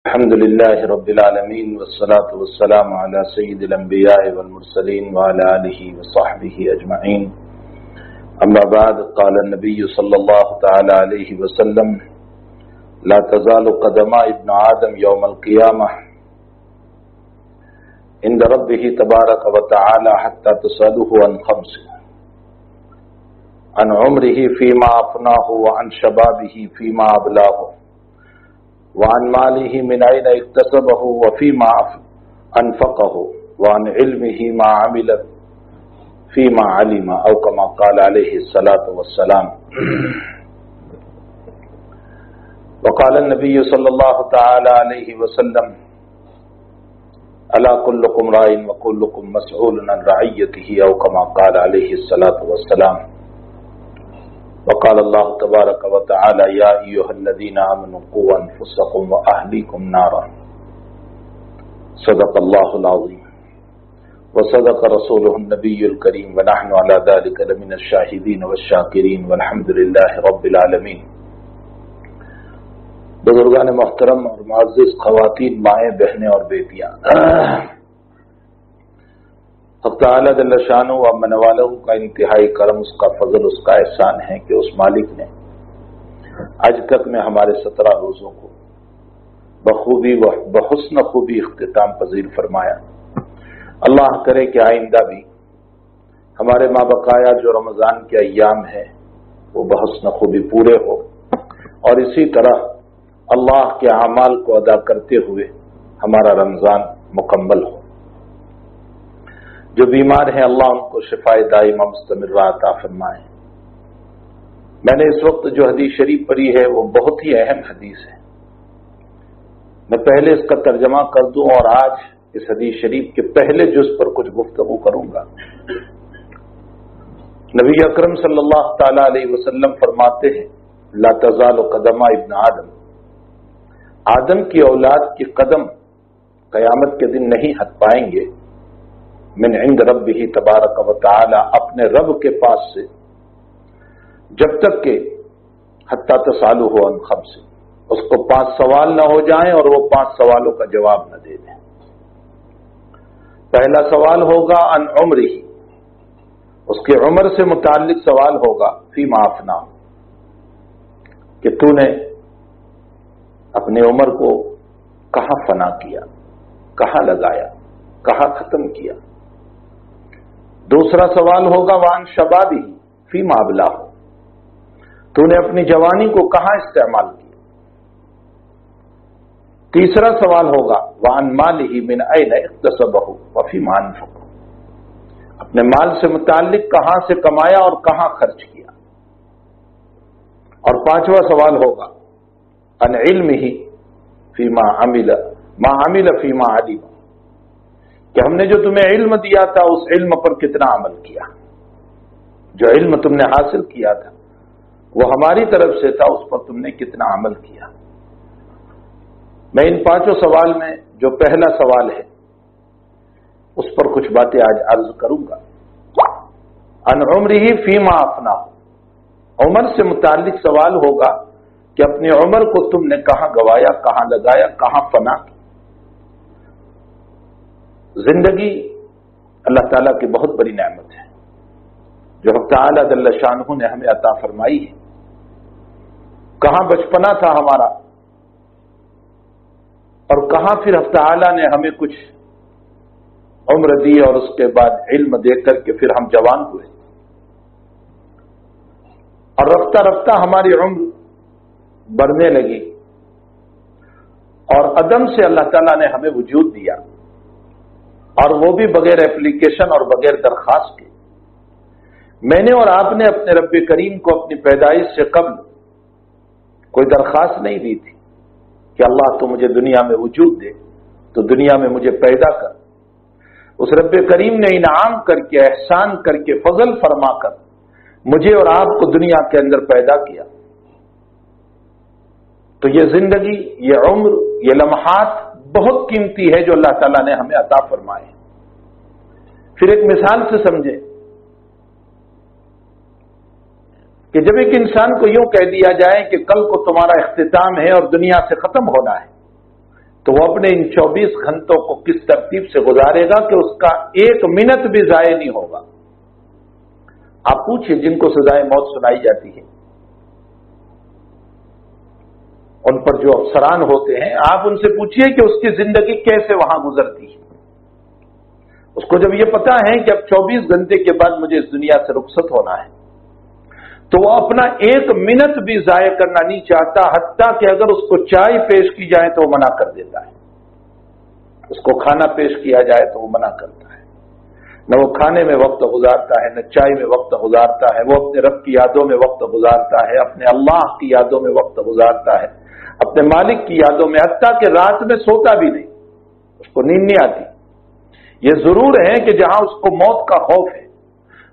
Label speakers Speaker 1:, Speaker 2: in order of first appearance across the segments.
Speaker 1: الحمد لله رب العالمين والصلاة والسلام على سيد الأنبياء والمرسلين وعلى آله وصحبه أجمعين. أما بعد، قال النبي صلى الله تعالى عليه وسلم: لا تزال قدم ابن آدم يوم القيامة عند ربه تبارك وتعالى حتى تسأله عن خمس: عن عمره فيما أفناه، وعن شبابه فيما أبلاه، وعن ماله من أين اكتسبه وفيما أنفقه، وعن علمه ما عمل فيما علم، أو كما قال عليه الصلاة والسلام. وقال النبي صلى الله تعالى عليه وسلم: ألا كلكم راع وكلكم مسؤول عن رعيته، أو كما قال عليه الصلاة والسلام. وقال الله تبارك وتعالى: يا أيها الذين آمنوا قوا أنفسكم وأهليكم نارا. صدق الله العظيم وصدق رسوله النبي الكريم، ونحن على ذلك لمن الشاهدين والشاكرين، والحمد لله رب العالمين. بزرگان محترم اور معزز خواتین، مائیں، بہنیں اور بیٹیاں، حق تعالی جل شانہ و من والہ کا انتہائی کرم، اس کا فضل، اس کا احسان ہے کہ اس مالک نے آج تک میں ہمارے 17 روزوں کو بخوبی و بحسن خوبی اختتام پذیر فرمایا. اللہ کرے کہ آئندہ بھی ہمارے مابقایا جو رمضان کے ایام ہیں وہ بحسن خوبی پورے ہو، اور اسی طرح اللہ کے اعمال کو ادا کرتے ہوئے ہمارا رمضان مکمل ہو. جو بیمار ہیں اللہ ان کو شفائے دائمہ مستمرہ عطا فرمائے. میں نے اس وقت جو حدیث شریف پڑھی ہے وہ بہت ہی اہم حدیث ہے. میں پہلے اس کا ترجمہ کر دوں اور آج اس حدیث شریف کے پہلے جز پر کچھ گفتگو کروں گا. نبی اکرم صلی اللہ تعالی علیہ وسلم فرماتے ہیں: لا تزال قدم ابن آدم، آدم کی اولاد کی قدم قیامت کے دن نہیں ہٹ پائیں گے، من عند ربہ تبارک و تعالی، اپنے رب کے پاس سے، جب تک کہ حتی تسألہ عن خمس، اس کو 5 سوال نہ ہو جائیں اور وہ 5 سوالوں کا جواب نہ دے دیں. پہلا سوال ہوگا عن عمرہ، اس کے عمر سے متعلق سوال ہوگا، فیما افنا، کہ تو نے اپنی عمر کو کہاں فنا کیا، کہاں لگایا، کہاں ختم کیا. دوسرا سوال ہوگا وعن شبابہ فیما ابلاہ، تو نے اپنی جوانی کو کہاں استعمال کیا. تیسرا سوال ہوگا وعن مالہ من این اکتسبہ وفیما انفقہ، اپنے مال سے متعلق کہاں سے کمایا اور کہاں خرچ کیا. اور 5واں سوال ہوگا عن علمہ فیما عمل ما عمل فیما علم، کہ ہم نے جو تمہیں علم دیا تھا اس علم پر کتنا عمل کیا. جو علم تم نے حاصل کیا تھا وہ ہماری طرف سے تھا، اس پر تم نے کتنا عمل کیا. میں ان 5 سوال میں جو پہلا سوال ہے اس پر کچھ باتیں آج عرض کروں گا. عن عمرہ فیما افنا، عمر سے متعلق سوال ہوگا کہ اپنی عمر کو تم نے کہاں گوایا، کہاں لگایا، کہاں فنا کی. زندگی اللہ تعالیٰ کی بہت بڑی نعمت ہے جو حق تعالیٰ جل شانہ نے ہمیں عطا فرمائی ہے. کہاں بچپنا تھا ہمارا، اور کہاں پھر حق تعالیٰ نے ہمیں کچھ عمر دی اور اس کے بعد علم دے کر کے پھر ہم جوان ہوئے. اور رفتہ رفتہ ہماری عمر بڑھنے لگی، اور عدم سے اللہ تعالیٰ نے ہمیں وجود دیا، اور وہ بھی بغیر اپلیکیشن اور بغیر درخواست کے. میں نے اور آپ نے اپنے رب کریم کو اپنی پیدائش سے قبل کوئی درخواست نہیں دی تھی کہ اللہ تو مجھے دنیا میں وجود دے، تو دنیا میں مجھے پیدا کر. اس رب کریم نے انعام کر کے، احسان کر کے، فضل فرما کر مجھے اور آپ کو دنیا کے اندر پیدا کیا. تو یہ زندگی، یہ عمر، یہ لمحات بہت قیمتی ہے جو اللہ تعالیٰ نے ہمیں عطا فرمائے. پھر ایک مثال سے سمجھیں کہ جب ایک انسان کو یوں کہہ دیا جائے کہ کل کو تمہارا اختتام ہے اور دنیا سے ختم ہونا ہے، تو وہ اپنے ان 24 گھنٹوں کو کس ترتیب سے گزارے گا کہ اس کا 1 منٹ بھی ضائع نہیں ہوگا؟ آپ پوچھئے جن کو سزائے موت سنائی جاتی ہے، ان پر جو افسران ہوتے ہیں، آپ ان سے پوچھئے کہ اس کی زندگی کیسے وہاں گزرتی ہے۔ اس کو جب یہ پتا ہے کہ اب 24 گھنٹے کے بعد مجھے اس دنیا سے رخصت ہونا ہے، تو وہ اپنا 1 منٹ بھی ضائع کرنا نہیں چاہتا، حتیٰ کہ اگر اس کو چائے پیش کی جائے تو وہ منع کر دیتا ہے، اس کو کھانا پیش کیا جائے تو وہ منع کرتا ہے۔ نہ وہ کھانے میں وقت گزارتا ہے، نہ چائے میں وقت گزارتا ہے، وہ اپنے رب کی یادوں میں وقت گزارتا ہے، اپنے اللہ کی یادوں میں وقت گزارتا ہے، اپنے مالک کی یادوں میں، حتیٰ کہ رات میں سوتا بھی نہیں، اس کو نیند نہیں آتی۔ یہ ضرور ہے کہ جہاں اس کو موت کا خوف ہے،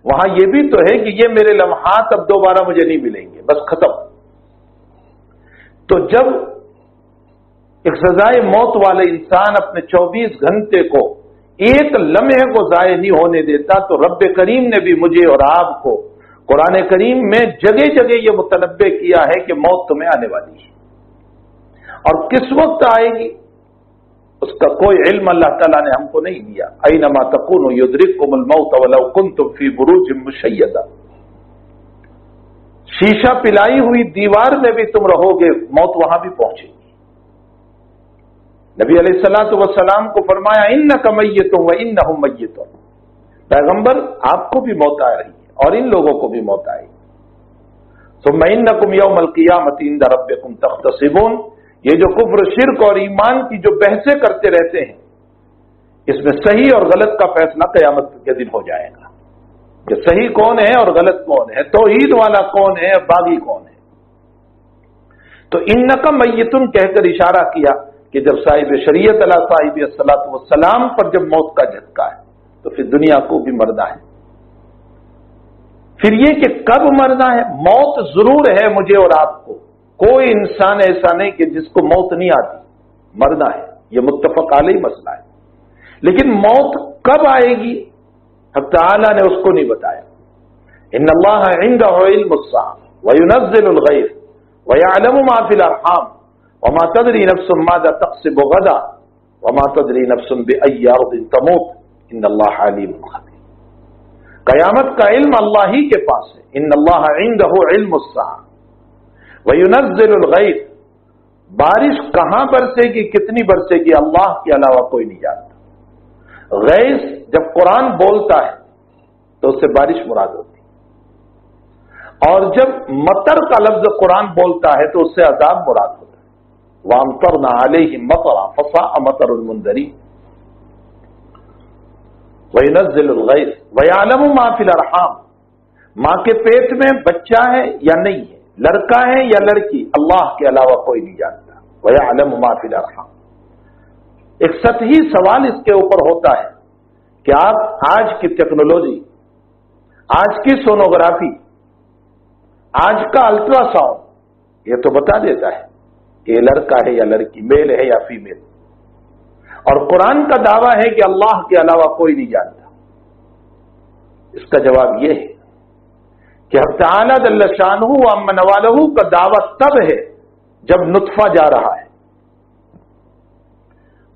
Speaker 1: وہاں یہ بھی تو ہے کہ یہ میرے لمحات اب دوبارہ مجھے نہیں ملیں گے، بس ختم۔ تو جب ایک سزائے موت والے انسان اپنے 24 گھنٹے کو 1 لمحے کو ضائع نہیں ہونے دیتا، تو رب کریم نے بھی مجھے اور آپ کو قرآن کریم میں جگہ جگہ یہ متنبع کیا ہے کہ موت تمہیں آنے والی ہے، اور کس وقت آئے گی اس کا کوئی علم اللہ تعالیٰ نے ہم کو نہیں دیا۔ اینما تکونوا یدرککم الموت ولو کنتم فی بروج مشیدہ، شیشہ پلائی ہوئی دیوار میں بھی تم رہو گے، موت وہاں بھی پہنچے گی۔ نبی علیہ الصلوۃ والسلام کو فرمایا انک میت وانہم میتون، پیغمبر آپ کو بھی موت آ رہی ہے اور ان لوگوں کو بھی موت آئے گی۔ ثم انکم یوم القیامۃ عند ربکم تختصمون، یہ جو کفر شرک اور ایمان کی جو بحثیں کرتے رہتے ہیں، اس میں صحیح اور غلط کا فیصلہ قیامت کے دن ہو جائے گا کہ صحیح کون ہے اور غلط کون ہے، توحید والا کون ہے، باغی کون ہے۔ تو انک میتن کہہ کر اشارہ کیا کہ جب صاحب شریعت علی صاحب الصلاۃ والسلام پر جب موت کا جھٹکا ہے تو پھر دنیا کو بھی مرنا ہے۔ پھر یہ کہ کب مرنا ہے، موت ضرور ہے مجھے اور آپ کو، کوئی انسان ایسا نہیں کہ جس کو موت نہیں آتی، مرنا ہے، یہ متفق علیہ مسئلہ ہے۔ لیکن موت کب آئے گی حق تعالی نے اس کو نہیں بتایا۔ ان اللہ عنده علم الساعة وينزل الغيث ويعلم ما في الارحام وما تدري نفس ماذا تكسب غدا وما تدري نفس بأي ارض تموت ان اللہ علیم خبیر۔ قیامت کا علم اللہ ہی کے پاس ہے۔ ان اللہ عنده علم الساعة وَيُنَزِّلُ الْغَيْثَ، بارش کہاں برسے گی، کتنی برسے گی، اللہ کے علاوہ کوئی نہیں جانتا۔ غیث جب قرآن بولتا ہے تو اس سے بارش مراد ہوتی ہے، اور جب مطر کا لفظ قرآن بولتا ہے تو اس سے عذاب مراد ہوتا ہے۔ وَأَمْطَرْنَا عَلَيْهِمْ مَطَرًا فَسَاءَ مَطَرُ الْمُنذَرِينَ۔ وَيُنَزِّلُ الْغَيْثَ وَيَعْلَمُ مَا فِي الْأَرْحَامِ، ماں کے پیٹ میں بچہ ہے یا نہیں ہے، لڑکا ہے یا لڑکی، اللہ کے علاوہ کوئی نہیں جانتا۔ وَيَعْلَمُ مَا فِي الْأَرْحَامِ۔ ایک سطحی سوال اس کے اوپر ہوتا ہے کہ آپ آج کی ٹیکنالوجی، آج کی سونوگرافی، آج کا الٹرا ساؤنڈ یہ تو بتا دیتا ہے کہ یہ لڑکا ہے یا لڑکی، میل ہے یا فیمیل، اور قرآن کا دعویٰ ہے کہ اللہ کے علاوہ کوئی نہیں جانتا۔ اس کا جواب یہ ہے کہ حق تعالی جل شانہ و عم نوالہ کا دعویٰ تب ہے جب نطفہ جا رہا ہے۔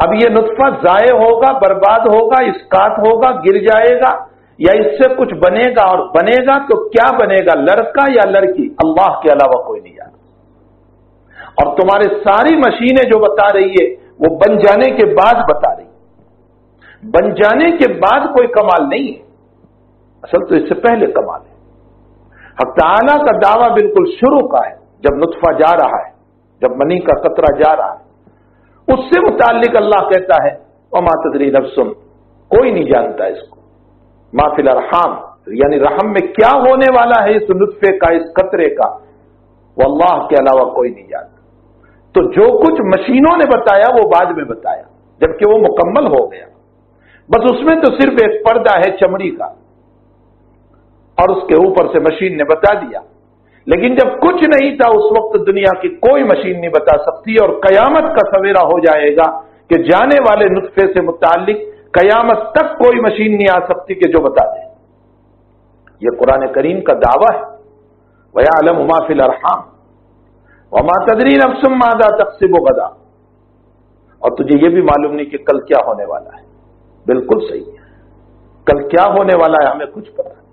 Speaker 1: اب یہ نطفہ ضائع ہوگا، برباد ہوگا، اسقاط ہوگا، گر جائے گا، یا اس سے کچھ بنے گا، اور بنے گا تو کیا بنے گا، لڑکا یا لڑکی، اللہ کے علاوہ کوئی نہیں جانتا۔ اور تمہارے ساری مشینیں جو بتا رہی ہے وہ بن جانے کے بعد بتا رہی ہے، بن جانے کے بعد کوئی کمال نہیں ہے، اصل تو اس سے پہلے کمال ہے۔ حق تعالیٰ کا دعویٰ بالکل شروع کا ہے، جب نطفہ جا رہا ہے، جب منی کا قطرہ جا رہا ہے، اس سے متعلق اللہ کہتا ہے وما تدری نفس، کوئی نہیں جانتا اس کو، ما فی الارحام، یعنی رحم میں کیا ہونے والا ہے اس نطفے کا، اس قطرے کا، وہ اللہ کے علاوہ کوئی نہیں جانتا۔ تو جو کچھ مشینوں نے بتایا وہ بعد میں بتایا جبکہ وہ مکمل ہو گیا، بس اس میں تو صرف ایک پردہ ہے چمڑی کا، اور اس کے اوپر سے مشین نے بتا دیا۔ لیکن جب کچھ نہیں تھا اس وقت دنیا کی کوئی مشین نہیں بتا سکتی، اور قیامت کا سویرا ہو جائے گا کہ جانے والے نطفے سے متعلق قیامت تک کوئی مشین نہیں آ سکتی کہ جو بتا دے۔ یہ قرآن کریم کا دعویٰ ہے۔ وَيَعْلَمُ مَا فِي الْأَرْحَامِ وَمَا تَدْرِي نَفْسٌ مَاذَا تَكْسِبُ غَدًا، اور تجھے یہ بھی معلوم نہیں کہ کل کیا ہونے والا ہے. بالکل صحیح ہے, کل کیا ہونے والا ہے ہمیں کچھ پتا نہیں.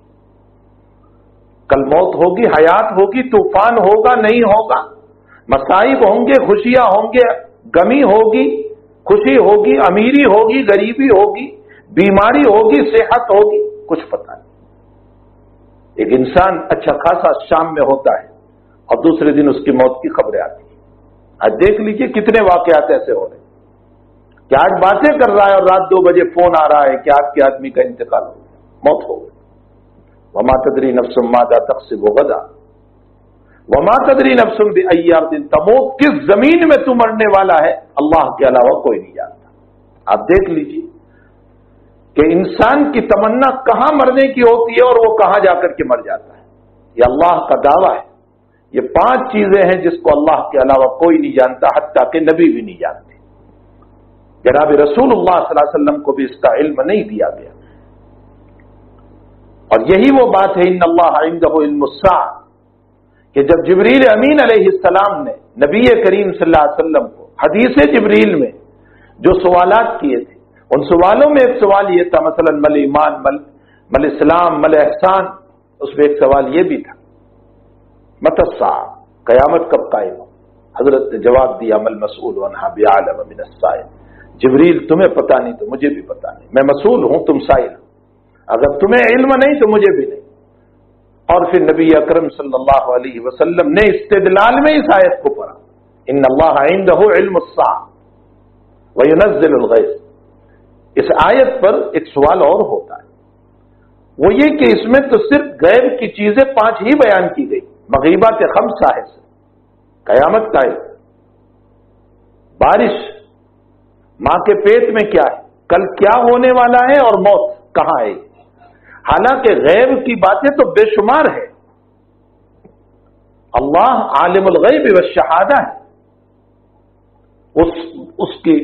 Speaker 1: کل موت ہوگی, حیات ہوگی, طوفان ہوگا, نہیں ہوگا, مصائب ہوں گے, خوشیاں ہوں گے, غمی ہوگی, خوشی ہوگی, امیری ہوگی, غریبی ہوگی, بیماری ہوگی, صحت ہوگی, کچھ پتا نہیں. ایک انسان اچھا خاصا شام میں ہوتا ہے اور دوسرے دن اس کی موت کی خبریں آتی ہیں. آج دیکھ لیجئے کتنے واقعات ایسے ہو رہے ہیں کہ آج باتیں کر رہا ہے اور رات 2 بجے فون آ رہا ہے کہ آپ کے آدمی کا انتقال ہو گیا, موت ہو گئی. وما تدری نفس ماذا تکسب غدا وما تدری نفس بأی ارض تموت. کس زمین میں تو مرنے والا ہے اللہ کے علاوہ کوئی نہیں جانتا. آپ دیکھ لیجئے کہ انسان کی تمنا کہاں مرنے کی ہوتی ہے اور وہ کہاں جا کر کے مر جاتا ہے. یہ اللہ کا دعویٰ ہے. یہ 5 چیزیں ہیں جس کو اللہ کے علاوہ کوئی نہیں جانتا, حتیٰ کہ نبی بھی نہیں جانتے. جناب رسول اللہ صلی اللہ علیہ وسلم کو بھی اس کا علم نہیں دیا گیا. اور یہی وہ بات ہے ان اللہ عنده علم الساعہ کہ جب جبریل امین علیہ السلام نے نبی کریم صلی اللہ علیہ وسلم کو حدیث جبریل میں جو سوالات کیے تھے, ان سوالوں میں ایک سوال یہ تھا مثلا مل ایمان, مل اسلام, مل احسان. اس میں ایک سوال یہ بھی تھا متی الساعہ, قیامت کب قائم ہو. حضرت نے جواب دیا مل مسئول عنہا بعلم من السائل. جبریل تمہیں پتا نہیں تو مجھے بھی پتا نہیں, میں مسئول ہوں, تم سائل ہو. اگر تمہیں علم نہیں تو مجھے بھی نہیں. اور پھر نبی اکرم صلی اللہ علیہ وسلم نے استدلال میں اس آیت کو پڑھا ان اللہ عنده علم الساعہ وینزل الغیث. اس آیت پر ایک سوال اور ہوتا ہے, وہ یہ کہ اس میں تو صرف غیب کی چیزیں 5 ہی بیان کی گئی. مغیبات 5 ہے, قیامت کا علم, بارش, ماں کے پیٹ میں کیا ہے, کل کیا ہونے والا ہے, اور موت کہاں ہے. حالانکہ غیب کی باتیں تو بے شمار ہے. اللہ عالم الغیب والشہادہ ہے, اس کی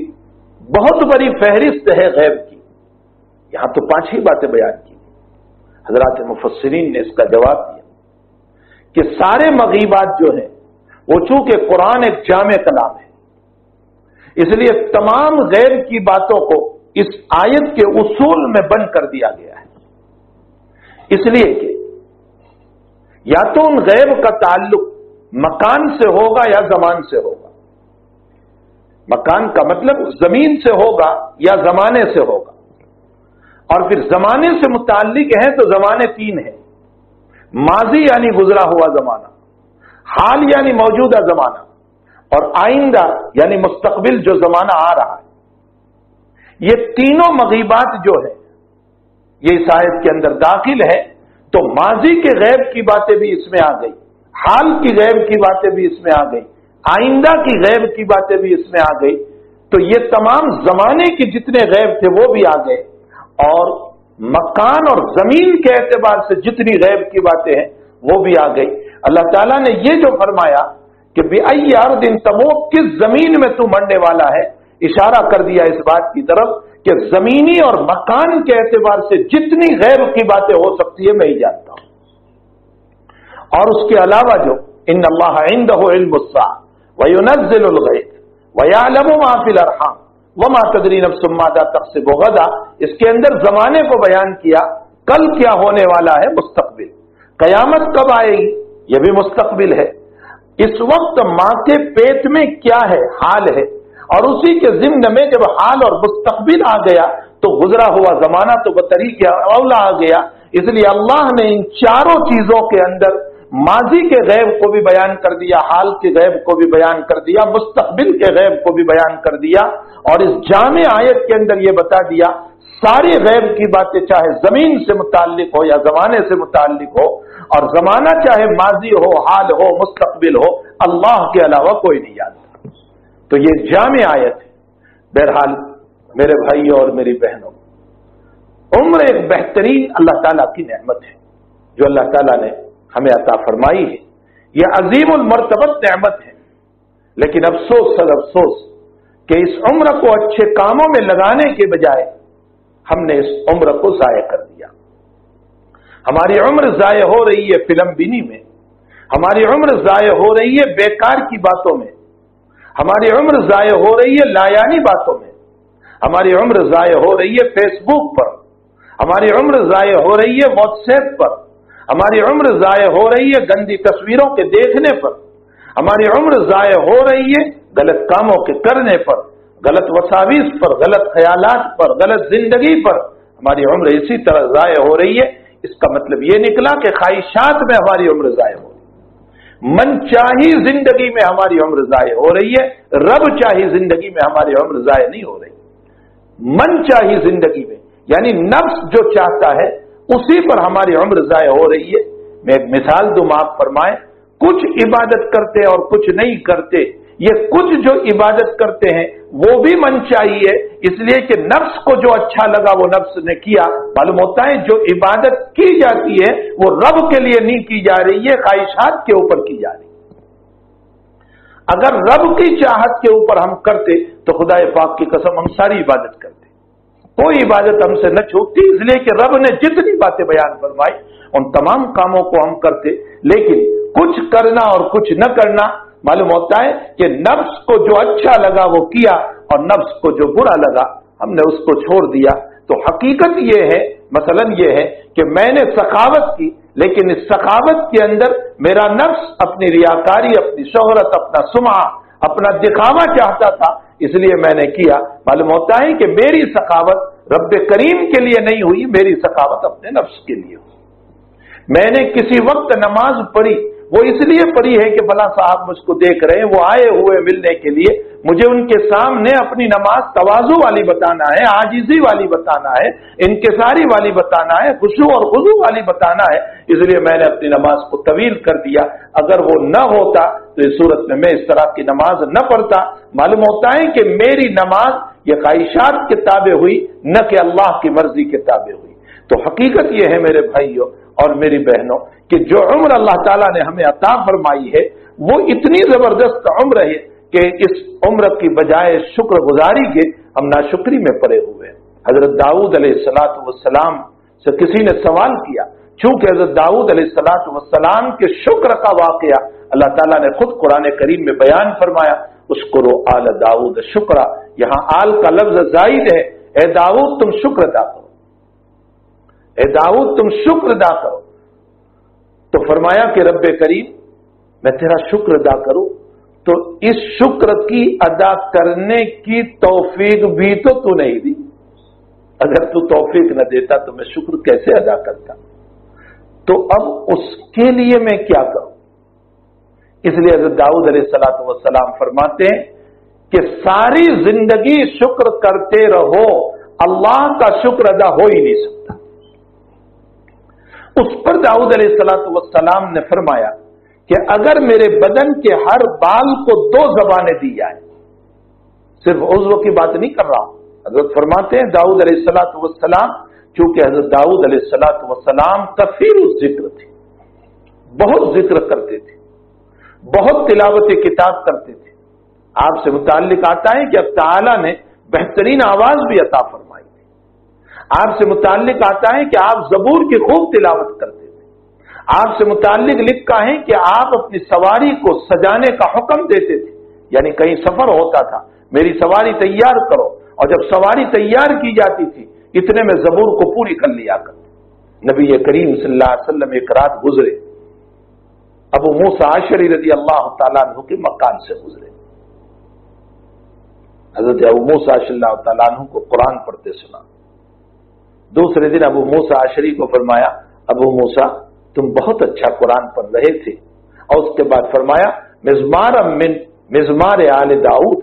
Speaker 1: بہت بڑی فہرست ہے غیب کی. یہاں تو 5 ہی باتیں بیان کی. حضرات مفسرین نے اس کا جواب دیا کہ سارے مغیبات جو ہیں وہ چونکہ قرآن ایک جامع کلام ہے, اس لیے تمام غیب کی باتوں کو اس آیت کے اصول میں بند کر دیا گیا ہے. اس لیے کہ یا تو ان غیب کا تعلق مکان سے ہوگا یا زمان سے ہوگا. مکان کا مطلب زمین سے ہوگا یا زمانے سے ہوگا. اور پھر زمانے سے متعلق ہیں تو زمانے 3 ہیں, ماضی یعنی گزرا ہوا زمانہ, حال یعنی موجودہ زمانہ, اور آئندہ یعنی مستقبل جو زمانہ آ رہا ہے. یہ تینوں مغیبات جو ہے یہ اس آیت کے اندر داخل ہے. تو ماضی کے غیب کی باتیں بھی اس میں آ گئی, حال کی غیب کی باتیں بھی اس میں آ گئی, آئندہ کی غیب کی باتیں بھی اس میں آ گئی. تو یہ تمام زمانے کے جتنے غیب تھے وہ بھی آ گئے, اور مکان اور زمین کے اعتبار سے جتنی غیب کی باتیں ہیں وہ بھی آ گئی. اللہ تعالیٰ نے یہ جو فرمایا کہ بِأَيِّ أَرْضٍ تَمُوتُ, کس زمین میں تو مرنے والا ہے, اشارہ کر دیا اس بات کی طرف کہ زمینی اور مکان کے اعتبار سے جتنی غیب کی باتیں ہو سکتی ہے میں ہی جانتا ہوں. اور اس کے علاوہ جو ان اللہ عنده علم الساعة وينزل الغیث ويعلم ما في الارحام وما تدری نفس ماذا تکسب غدا, اس کے اندر زمانے کو بیان کیا, کل کیا ہونے والا ہے مستقبل, قیامت کب آئے گی یہ بھی مستقبل ہے, اس وقت ماں کے پیٹ میں کیا ہے حال ہے, اور اسی کے ضمن میں جب حال اور مستقبل آ گیا تو گزرا ہوا زمانہ تو بطریق اولا آ گیا. اس لیے اللہ نے ان چاروں چیزوں کے اندر ماضی کے غیب کو بھی بیان کر دیا, حال کے غیب کو بھی بیان کر دیا, مستقبل کے غیب کو بھی بیان کر دیا, اور اس جامع آیت کے اندر یہ بتا دیا ساری غیب کی باتیں چاہے زمین سے متعلق ہو یا زمانے سے متعلق ہو, اور زمانہ چاہے ماضی ہو, حال ہو, مستقبل ہو, اللہ کے علاوہ کوئی نہیں جانتا. تو یہ جامع آیت ہے. بہرحال میرے بھائیوں اور میری بہنوں, عمر ایک بہترین اللہ تعالیٰ کی نعمت ہے جو اللہ تعالیٰ نے ہمیں عطا فرمائی ہے. یہ عظیم المرتبت نعمت ہے, لیکن افسوس سر افسوس کہ اس عمر کو اچھے کاموں میں لگانے کے بجائے ہم نے اس عمر کو ضائع کر دیا. ہماری عمر ضائع ہو رہی ہے فلم بینی میں, ہماری عمر ضائع ہو رہی ہے بیکار کی باتوں میں, ہماری عمر ضائع ہو رہی ہے لایانی باتوں میں، ہماری عمر ضائع ہو رہی ہے فیس بک پر، ہماری عمر ضائع ہو رہی ہے واٹس ایپ پر، ہماری عمر ضائع ہو رہی ہے گندی تصویروں کے دیکھنے پر، ہماری عمر ضائع ہو رہی ہے غلط کاموں کے کرنے پر، غلط وساوس پر، غلط خیالات پر، غلط زندگی پر ہماری عمر اسی طرح ضائع ہو رہی ہے۔ اس کا مطلب یہ نکلا کہ خواہشات میں ہماری عمر ضائع ہو رہی ہے، من چاہی زندگی میں ہماری عمر ضائع ہو رہی ہے، رب چاہی زندگی میں ہماری عمر ضائع نہیں ہو رہی۔ من چاہی زندگی میں یعنی نفس جو چاہتا ہے اسی پر ہماری عمر ضائع ہو رہی ہے۔ میں ایک مثال دوں، معاف فرمائیں، کچھ عبادت کرتے اور کچھ نہیں کرتے، یہ کچھ جو عبادت کرتے ہیں وہ بھی من چاہیے، اس لیے کہ نفس کو جو اچھا لگا وہ نفس نے کیا۔ معلوم ہوتا ہے جو عبادت کی جاتی ہے وہ رب کے لیے نہیں کی جا رہی ہے، خواہشات کے اوپر کی جا رہی ہے۔ اگر رب کی چاہت کے اوپر ہم کرتے تو خدا پاک کی قسم ہم ساری عبادت کرتے، کوئی عبادت ہم سے نہ چھوٹتی، اس لیے کہ رب نے جتنی باتیں بیان فرمائی ان تمام کاموں کو ہم کرتے، لیکن کچھ کرنا اور کچھ نہ کرنا، معلوم ہوتا ہے کہ نفس کو جو اچھا لگا وہ کیا اور نفس کو جو برا لگا ہم نے اس کو چھوڑ دیا۔ تو حقیقت یہ ہے، مثلا یہ ہے کہ میں نے سخاوت کی، لیکن اس سخاوت کے اندر میرا نفس اپنی ریاکاری، اپنی شہرت، اپنا سمعہ، اپنا دکھاوا چاہتا تھا، اس لیے میں نے کیا۔ معلوم ہوتا ہے کہ میری سخاوت رب کریم کے لیے نہیں ہوئی، میری سخاوت اپنے نفس کے لیے ہوئی۔ میں نے کسی وقت نماز پڑھی، وہ اس لیے پڑھی ہے کہ فلاں صاحب مجھ کو دیکھ رہے ہیں، وہ آئے ہوئے ملنے کے لیے، مجھے ان کے سامنے اپنی نماز تواضع والی بتانا ہے، عاجزی والی بتانا ہے، انکساری والی بتانا ہے، خشوع اور خضوع والی بتانا ہے، اس لیے میں نے اپنی نماز کو طویل کر دیا۔ اگر وہ نہ ہوتا تو اس صورت میں اس طرح کی نماز نہ پڑھتا۔ معلوم ہوتا ہے کہ میری نماز یہ خواہشات کے تابع ہوئی، نہ کہ اللہ کی مرضی کے تابع ہوئی۔ تو حقیقت یہ ہے میرے بھائیوں اور میری بہنوں کہ جو عمر اللہ تعالیٰ نے ہمیں عطا فرمائی ہے وہ اتنی زبردست عمر ہے کہ اس عمر کی بجائے شکر گزاری کے ہم ناشکری میں پڑے ہوئے ہیں۔ حضرت داؤد علیہ السلام سے کسی نے سوال کیا، چونکہ حضرت داؤد علیہ السلام کے شکر کا واقعہ اللہ تعالیٰ نے خود قرآن کریم میں بیان فرمایا، اذکروا آل داؤد شکرا، یہاں آل کا لفظ زائد ہے، اے داؤد تم شکر ادا کرو، اے داؤد تم شکر ادا کرو۔ تو فرمایا کہ رب کریم میں تیرا شکر ادا کروں، تو اس شکر کی ادا کرنے کی توفیق بھی تو نہیں دی، اگر تو توفیق نہ دیتا تو میں شکر کیسے ادا کرتا؟ تو اب اس کے لیے میں کیا کروں؟ اس لیے حضرت داؤد علیہ السلام فرماتے ہیں کہ ساری زندگی شکر کرتے رہو، اللہ کا شکر ادا ہو ہی نہیں سکتا۔ اس پر داؤد علیہ السلام نے فرمایا کہ اگر میرے بدن کے ہر بال کو 2 زبانیں دی جائیں، صرف عضو کی بات نہیں کر رہا ہوں، حضرت فرماتے ہیں داؤد علیہ السلام، چونکہ حضرت داؤد علیہ السلام کثیر الذکر تھے، بہت ذکر کرتے تھے، بہت تلاوت کتاب کرتے تھے، آپ سے متعلق آتا ہے کہ اب تعالیٰ نے بہترین آواز بھی عطا فرمائی تھی، آپ سے متعلق آتا ہے کہ آپ زبور کی خوب تلاوت کرتے تھے، آپ سے متعلق لکھا ہے کہ آپ اپنی سواری کو سجانے کا حکم دیتے تھے، یعنی کہیں سفر ہوتا تھا میری سواری تیار کرو، اور جب سواری تیار کی جاتی تھی اتنے میں زبور کو پوری کر لیا کرتے۔ نبی کریم صلی اللہ علیہ وسلم ایک رات گزرے، ابو موسیٰ اشعری رضی اللہ تعالیٰ عنہ کے مکان سے گزرے، حضرت ابو موسیٰ صلی اللہ تعالیٰ عنہ کو قرآن پڑھتے سنا۔ دوسرے دن ابو موسیٰ اشعری کو فرمایا، ابو موسیٰ تم بہت اچھا قرآن پڑھ رہے تھے، اور اس کے بعد فرمایا مزمار من مزمار آل داؤد،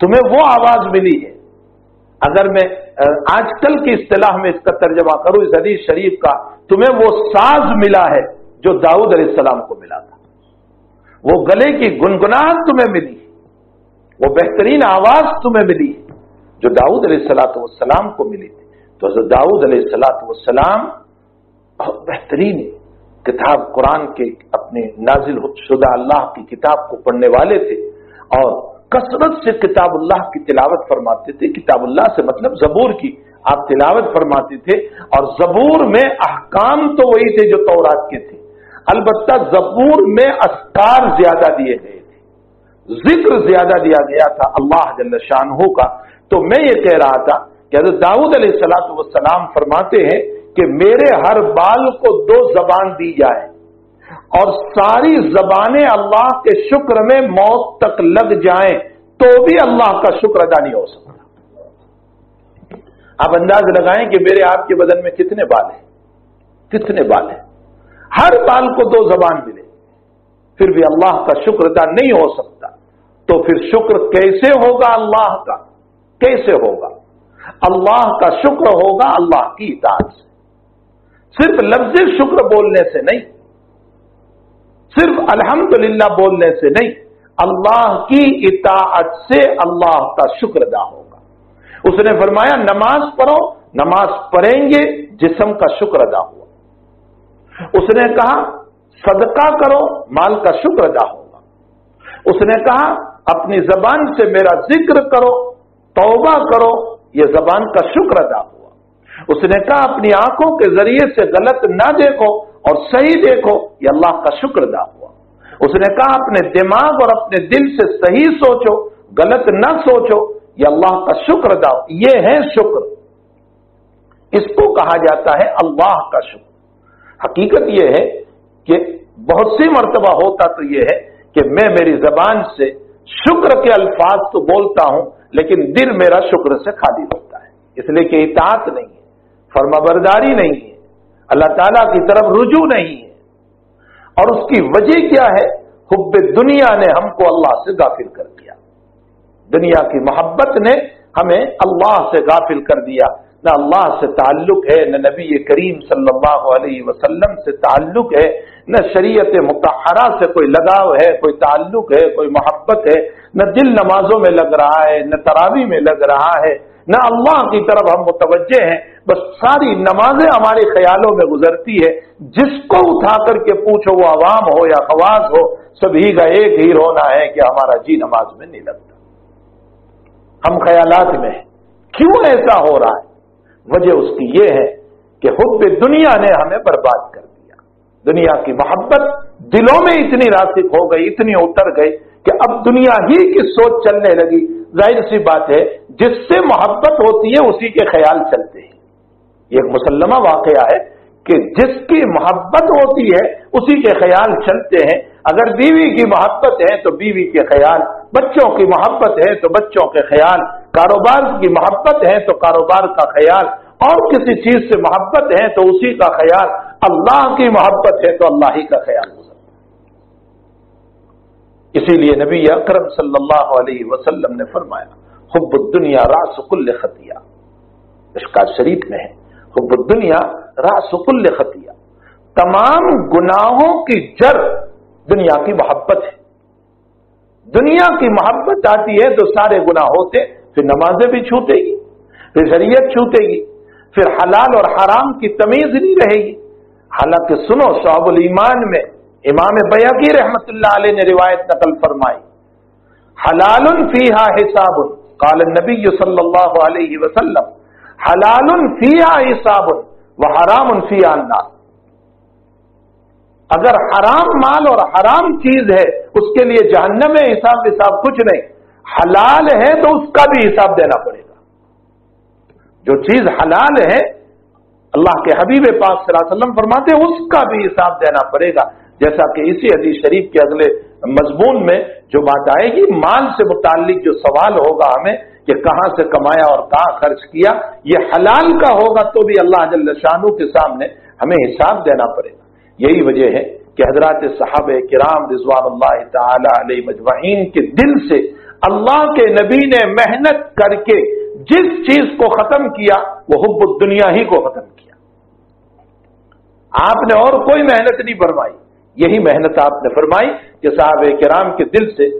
Speaker 1: تمہیں وہ آواز ملی ہے، اگر میں آج کل کی اصطلاح میں اس کا ترجمہ کروں اس حدیث شریف کا، تمہیں وہ ساز ملا ہے جو داؤد علیہ السلام کو ملا تھا، وہ گلے کی گنگناہٹ تمہیں ملی، وہ بہترین آواز تمہیں ملی جو داؤد علیہ السلام کو ملی تھی۔ تو حضرت داؤد علیہ السلام بہت بہترین کتاب قرآن کے اپنے نازل شدہ اللہ کی کتاب کو پڑھنے والے تھے، اور کثرت سے کتاب اللہ کی تلاوت فرماتے تھے۔ کتاب اللہ سے مطلب زبور کی آپ تلاوت فرماتے تھے، اور زبور میں احکام تو وہی تھے جو تورات کے تھے، البتہ زبور میں اذکار زیادہ دیے گئے تھے، ذکر زیادہ دیا گیا تھا اللہ جل شانہ کا۔ تو میں یہ کہہ رہا تھا کہ حضرت داؤد علیہ الصلوۃ والسلام فرماتے ہیں کہ میرے ہر بال کو 2 زبان دی جائے اور ساری زبانیں اللہ کے شکر میں موت تک لگ جائیں تو بھی اللہ کا شکر ادا نہیں ہو سکتا۔ آپ انداز لگائیں کہ میرے آپ کے بدن میں کتنے بال ہیں، کتنے بال ہیں، ہر بال کو 2 زبان ملے پھر بھی اللہ کا شکر ادا نہیں ہو سکتا، تو پھر شکر کیسے ہوگا اللہ کا؟ کیسے ہوگا؟ اللہ کا شکر ہوگا اللہ کی اطاعت سے، صرف لفظ شکر بولنے سے نہیں، صرف الحمدللہ بولنے سے نہیں، اللہ کی اطاعت سے اللہ کا شکر ادا ہوگا۔ اس نے فرمایا نماز پڑھو، نماز پڑھیں گے جسم کا شکر ادا ہوا۔ اس نے کہا صدقہ کرو، مال کا شکر ادا ہوگا۔ اس نے کہا اپنی زبان سے میرا ذکر کرو، توبہ کرو، یہ زبان کا شکر ادا ہوا۔ اس نے کہا اپنی آنکھوں کے ذریعے سے غلط نہ دیکھو اور صحیح دیکھو، یہ اللہ کا شکر ادا ہوا۔ اس نے کہا اپنے دماغ اور اپنے دل سے صحیح سوچو، غلط نہ سوچو، یہ اللہ کا شکر ادا ہو۔ یہ ہے شکر، اس کو کہا جاتا ہے اللہ کا شکر۔ حقیقت یہ ہے کہ بہت سی مرتبہ ہوتا تو یہ ہے کہ میں میری زبان سے شکر کے الفاظ تو بولتا ہوں لیکن دل میرا شکر سے خالی ہوتا ہے، اس لیے کہ اطاعت نہیں ہے، فرمانبرداری نہیں ہے، اللہ تعالیٰ کی طرف رجوع نہیں ہے۔ اور اس کی وجہ کیا ہے؟ حب دنیا نے ہم کو اللہ سے غافل کر دیا، دنیا کی محبت نے ہمیں اللہ سے غافل کر دیا۔ نہ اللہ سے تعلق ہے، نہ نبی کریم صلی اللہ علیہ وسلم سے تعلق ہے، نہ شریعت مطہرہ سے کوئی لگاؤ ہے، کوئی تعلق ہے، کوئی محبت ہے، نہ دل نمازوں میں لگ رہا ہے، نہ تراویح میں لگ رہا ہے، نہ اللہ کی طرف ہم متوجہ ہیں۔ بس ساری نمازیں ہمارے خیالوں میں گزرتی ہے، جس کو اٹھا کر کے پوچھو، وہ عوام ہو یا خواص ہو، سبھی کا ایک ہی رونا ہے کہ ہمارا جی نماز میں نہیں لگتا، ہم خیالات میں ہیں۔ کیوں ایسا ہو رہا ہے؟ وجہ اس کی یہ ہے کہ حب دنیا نے ہمیں برباد کر دیا۔ دنیا کی محبت دلوں میں اتنی راسخ ہو گئی، اتنی اتر گئی کہ اب دنیا ہی کی سوچ چلنے لگی۔ ظاہر سی بات ہے جس سے محبت ہوتی ہے اسی کے خیال چلتے ہیں، یہ ایک مسلمہ واقعہ ہے کہ جس کی محبت ہوتی ہے اسی کے خیال چلتے ہیں۔ اگر بیوی کی محبت ہے تو بیوی کے خیال، بچوں کی محبت ہے تو بچوں کے خیال، کاروبار کی محبت ہے تو کاروبار کا خیال، اور کسی چیز سے محبت ہے تو اسی کا خیال، اللہ کی محبت ہے تو اللہ ہی کا خیال گزرتا ہے۔ اسی لیے نبی اکرم صلی اللہ علیہ وسلم نے فرمایا حب الدنیا راس کل خطیہ، مشکات شریف میں ہے حب الدنیا راس کل خطیہ، تمام گناہوں کی جڑ دنیا کی محبت ہے۔ دنیا کی محبت آتی ہے تو سارے گناہ ہوتے، پھر نمازیں بھی چھوٹے گی، پھر شریعت چھوٹے گی، پھر حلال اور حرام کی تمیز نہیں رہے گی۔ حالانکہ سنو شعب الایمان میں امام بیہقی رحمت اللہ علیہ نے روایت نقل فرمائی، حلال فیہا حساب، قال النبی صلی اللہ علیہ وسلم حلال فیہا حساب وحرام فیہا النار۔ اگر حرام مال اور حرام چیز ہے اس کے لیے جہنم میں حساب کچھ نہیں، حلال ہے تو اس کا بھی حساب دینا پڑے گا۔ جو چیز حلال ہے اللہ کے حبیب پاک صلی اللہ علیہ وسلم فرماتے ہیں اس کا بھی حساب دینا پڑے گا، جیسا کہ اسی حدیث شریف کے اگلے مضمون میں جو بات آئے گی، مال سے متعلق جو سوال ہوگا ہمیں کہ کہاں سے کمایا اور کہاں خرچ کیا، یہ حلال کا ہوگا تو بھی اللہ جل شانہ کے سامنے ہمیں حساب دینا پڑے گا۔ یہی وجہ ہے کہ حضرات صحابہ کرام رضوان اللہ تعالی علیہ مجمعین کے دل سے اللہ کے نبی نے محنت کر کے جس چیز کو ختم کیا وہ حب الدنیا ہی کو ختم کیا۔ آپ نے اور کوئی محنت نہیں فرمائی، یہی محنت آپ نے فرمائی کہ صحابہ کرام کے دل سے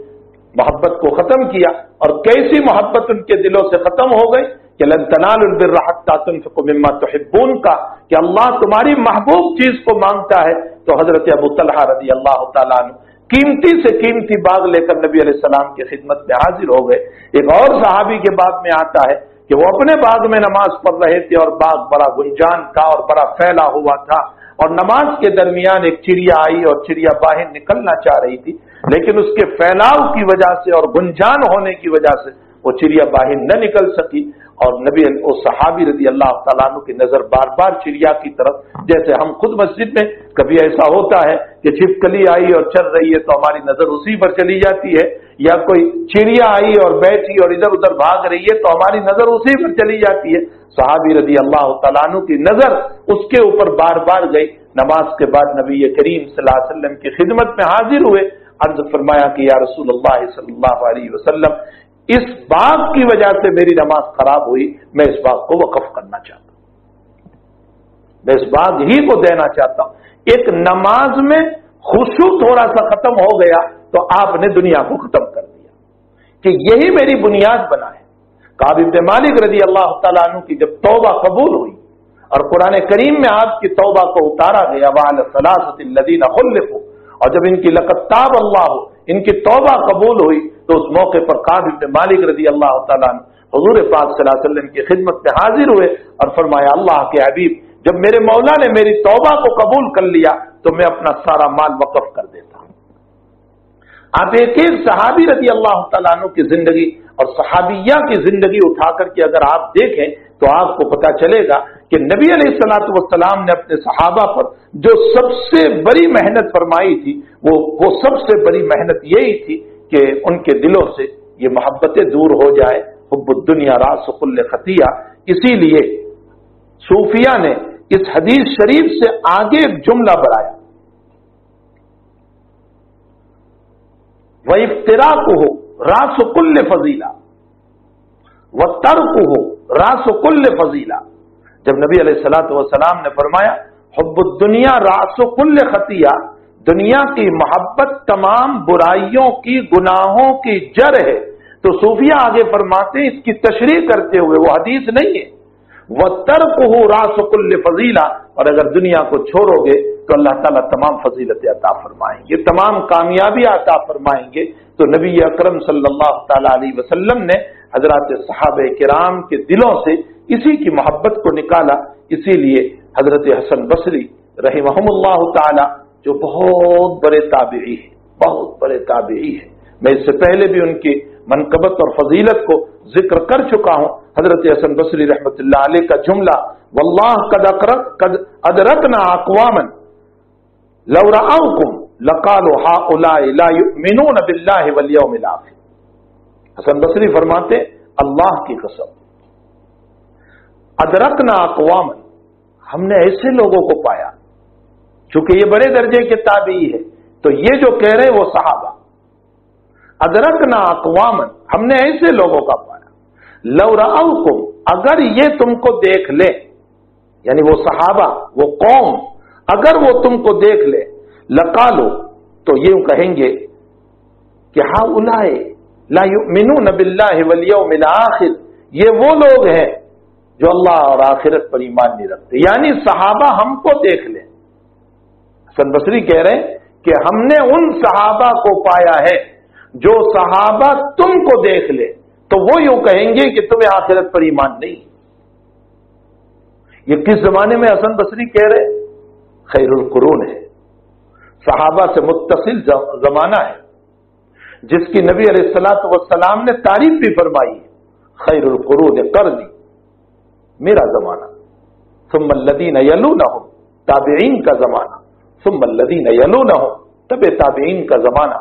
Speaker 1: محبت کو ختم کیا۔ اور کیسی محبت ان کے دلوں سے ختم ہو گئی کہ لن تنالوا البر حتى تنفقوا مما تحبون کا، کہ اللہ تمہاری محبوب چیز کو مانگتا ہے۔ تو حضرت ابو طلحہ رضی اللہ تعالیٰ عنہ قیمتی سے قیمتی باغ لے کر نبی علیہ السلام کی خدمت میں حاضر ہو گئے۔ ایک اور صحابی کے باب میں آتا ہے کہ وہ اپنے باغ میں نماز پڑھ رہے تھے اور باغ بڑا گنجان تھا اور بڑا پھیلا ہوا تھا، اور نماز کے درمیان ایک چڑیا آئی اور چڑیا باہر نکلنا چاہ رہی تھی، لیکن اس کے پھیلاؤ کی وجہ سے اور گنجان ہونے کی وجہ سے وہ چڑیا باہر نہ نکل سکی، اور نبی اور صحابی رضی اللہ تعالیٰ عنہ کی نظر بار بار چڑیا کی طرف، جیسے ہم خود مسجد میں کبھی ایسا ہوتا ہے کہ چھپکلی آئی اور چل رہی ہے تو ہماری نظر اسی پر چلی جاتی ہے، یا کوئی چڑیا آئی اور بیٹھی اور ادھر ادھر بھاگ رہی ہے تو ہماری نظر اسی پر چلی جاتی ہے۔ صحابی رضی اللہ تعالیٰ عنہ کی نظر اس کے اوپر بار بار گئی۔ نماز کے بعد نبی کریم صلی اللہ علیہ وسلم کی خدمت میں حاضر ہوئے، عرض فرمایا کہ یا رسول اللہ صلی اللہ علیہ وسلم، اس باغ کی وجہ سے میری نماز خراب ہوئی، میں اس باغ کو وقف کرنا چاہتا ہوں، میں اس باغ ہی کو دینا چاہتا ہوں۔ ایک نماز میں خشوع تھوڑا سا ختم ہو گیا تو آپ نے دنیا کو ختم کر دیا، کہ یہی میری بنیاد بنا ہے۔ کعب بن مالک رضی اللہ تعالیٰ عنہ کی جب توبہ قبول ہوئی اور قرآن کریم میں آپ کی توبہ کو اتارا گیا، وعلی الثلاثۃ الذین خلفوا، اور جب ان کی لقد تاب اللہ، ان کی توبہ قبول ہوئی، تو اس موقع پر کعب بن مالک رضی اللہ تعالیٰ عنہ حضور پاک صلی اللہ علیہ وسلم کی خدمت میں حاضر ہوئے اور فرمایا، اللہ کے حبیب، جب میرے مولا نے میری توبہ کو قبول کر لیا تو میں اپنا سارا مال وقف کر دیتا ہوں۔ آپ ایک ایک صحابی رضی اللہ تعالیٰ عنہ کی زندگی اور صحابیہ کی زندگی اٹھا کر کے اگر آپ دیکھیں تو آپ کو پتا چلے گا کہ نبی علیہ الصلوۃ والسلام نے اپنے صحابہ پر جو سب سے بڑی محنت فرمائی تھی، وہ سب سے بڑی محنت یہی تھی کہ ان کے دلوں سے یہ محبتیں دور ہو جائے۔ حب الدنیا راس کل خطیہ، اسی لیے صوفیہ نے اس حدیث شریف سے آگے ایک جملہ بڑھایا، وَإِفْتِرَاقُهُ رَاسُ كُلِّ فَضِيلَةٍ وَتَرْكُهُ رَاسُ كُلِّ فَضِيلَةٍ۔ جب نبی علیہ الصلوۃ والسلام نے فرمایا حب الدنیا راس کل خطیہ، دنیا کی محبت تمام برائیوں کی، گناہوں کی جڑ ہے، تو صوفیہ آگے فرماتے ہیں اس کی تشریح کرتے ہوئے، وہ حدیث نہیں ہے، وَتَرْكُهُ رَاسُ كُلِّ فَضِيلَةٍ، اور اگر دنیا کو چھوڑو گے تو اللہ تعالیٰ تمام فضیلتیں عطا فرمائیں گے، تمام کامیابی عطا فرمائیں گے۔ تو نبی اکرم صلی اللہ تعالی علیہ وسلم نے حضرات صحابہ کرام کے دلوں سے اسی کی محبت کو نکالا۔ اسی لیے حضرت حسن بصری رحمہم اللہ تعالی، جو بہت بڑے تابعی ہیں، بہت بڑے تابعی ہیں، میں اس سے پہلے بھی ان کی منقبت اور فضیلت کو ذکر کر چکا ہوں۔ حضرت حسن بصری رحمۃ اللہ علیہ کا جملہ، واللہ قد ادرکنا اقواما لو رأوکم لقالوا هؤلاء لا يؤمنون باللہ والیوم الآخر۔ حسن بصری فرماتے اللہ کی قسم، ادرکنا اقواما، ہم نے ایسے لوگوں کو پایا، چونکہ یہ بڑے درجے کے تابعی ہے تو یہ جو کہہ رہے وہ صحابہ، ادرکنا اقواما، ہم نے ایسے لوگوں کا پایا، لو رأوکم، اگر یہ تم کو دیکھ لے، یعنی وہ صحابہ، وہ قوم اگر وہ تم کو دیکھ لے، لقالو، تو یہ کہیں گے کہ ہؤلاء لا یؤمنون باللہ والیوم الآخر، یہ وہ لوگ ہیں جو اللہ اور آخرت پر ایمان نہیں رکھتے، یعنی صحابہ ہم کو دیکھ لیں۔ حسن بصری کہہ رہے ہیں کہ ہم نے ان صحابہ کو پایا ہے جو صحابہ تم کو دیکھ لے تو وہ یوں کہیں گے کہ تمہیں آخرت پر ایمان نہیں۔ یہ کس زمانے میں حسن بصری کہہ رہے؟ خیر القرون ہے، صحابہ سے متصل زمانہ ہے، جس کی نبی علیہ الصلوۃ والسلام نے تعریف بھی فرمائی ہے، خیر القرون قرنی، میرا زمانہ، ثم الذین یلونہم، تابعین کا زمانہ، ثم الذین یلونہم، تبع تابعین کا زمانہ۔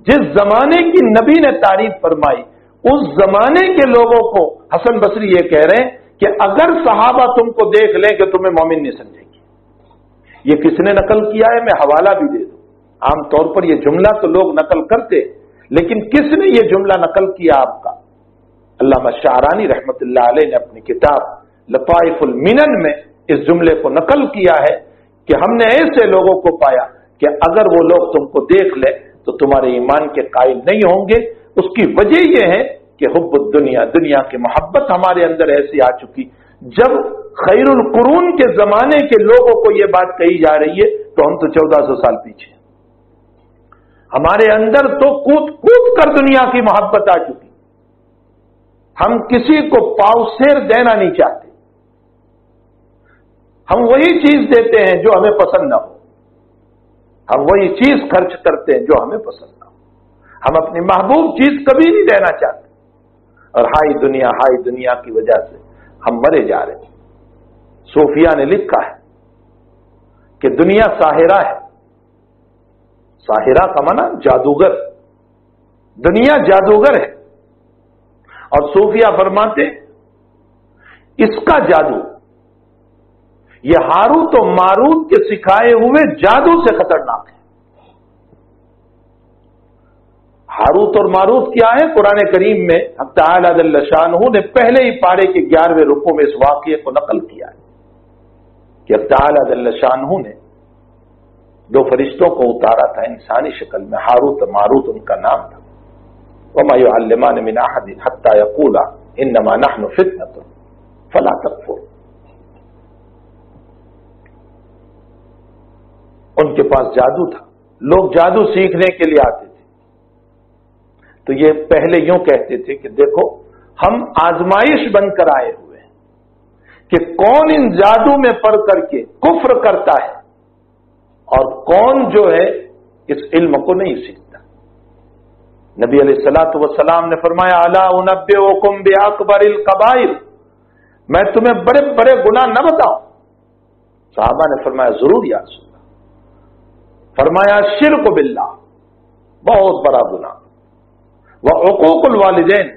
Speaker 1: جس زمانے کی نبی نے تعریف فرمائی اس زمانے کے لوگوں کو حسن بصری یہ کہہ رہے ہیں کہ اگر صحابہ تم کو دیکھ لیں کہ تمہیں مومن نہیں سمجھیں گے۔ یہ کس نے نقل کیا ہے؟ میں حوالہ بھی دے دوں۔ عام طور پر یہ جملہ تو لوگ نقل کرتے، لیکن کس نے یہ جملہ نقل کیا آپ کا؟ علامہ شعرانی رحمت اللہ علیہ نے اپنی کتاب لطائف المنن میں اس جملے کو نقل کیا ہے کہ ہم نے ایسے لوگوں کو پایا کہ اگر وہ لوگ تم کو دیکھ لے تو تمہارے ایمان کے قائل نہیں ہوں گے۔ اس کی وجہ یہ ہے کہ حب الدنیا، دنیا کی محبت ہمارے اندر ایسی آ چکی۔ جب خیر القرون کے زمانے کے لوگوں کو یہ بات کہی جا رہی ہے تو ہم تو 1400 سال پیچھے، ہمارے اندر تو کود کود کر دنیا کی محبت آ چکی، ہم کسی کو پاؤ سیر دینا نہیں چاہتے۔ ہم وہی چیز دیتے ہیں جو ہمیں پسند نہ ہو، ہم وہی چیز خرچ کرتے ہیں جو ہمیں پسند نہ ہو، ہم اپنی محبوب چیز کبھی نہیں دینا چاہتے، اور ہائی دنیا کی وجہ سے ہم مرے جا رہے ہیں۔ صوفیہ نے لکھا ہے کہ دنیا ساحرہ ہے، ساحرہ کا معنی جادوگر، دنیا جادوگر ہے، اور صوفیہ فرماتے اس کا جادو یہ ہاروت و ماروت کے سکھائے ہوئے جادو سے خطرناک ہے۔ ہاروت اور ماروت کیا ہے؟ قرآن کریم میں حق تعالی جل شانہ نے پہلے ہی پارے کے 11ویں رکوع میں اس واقعے کو نقل کیا ہے کہ حق تعالی جل شانہ نے 2 فرشتوں کو اتارا تھا انسانی شکل میں، ہاروت اور ماروت ان کا نام تھا۔ وما يعلمان من احد حتى يقولا انما نحن فتنة فلا تکفر۔ ان کے پاس جادو تھا، لوگ جادو سیکھنے کے لیے آتے تھے، تو یہ پہلے یوں کہتے تھے کہ دیکھو ہم آزمائش بن کر آئے ہوئے ہیں کہ کون ان جادو میں پڑھ کر کے کفر کرتا ہے اور کون جو ہے اس علم کو نہیں سیکھتا۔ نبی علیہ الصلوۃ والسلام نے فرمایا الا انبئکم باکبر الکبائر، میں تمہیں بڑے بڑے گناہ نہ بتاؤں؟ صحابہ نے فرمایا ضرور یا رسول اللہ۔ فرمایا شرک باللہ، بہت بڑا گناہ، وعقوق الوالدین،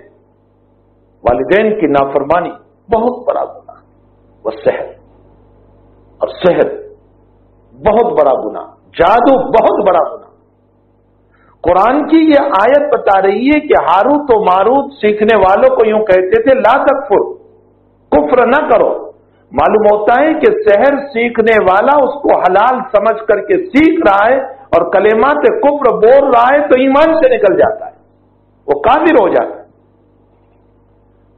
Speaker 1: والدین کی نافرمانی بہت بڑا گناہ، والسحر، اور سحر بہت بڑا گناہ، جادو بہت بڑا گناہ۔ قرآن کی یہ آیت بتا رہی ہے کہ ہاروت و ماروت سیکھنے والوں کو یوں کہتے تھے لا تکفر، کفر نہ کرو۔ معلوم ہوتا ہے کہ سحر سیکھنے والا اس کو حلال سمجھ کر کے سیکھ رہا ہے اور کلمات کفر بول رہا ہے تو ایمان سے نکل جاتا ہے، وہ کافر ہو جاتا ہے۔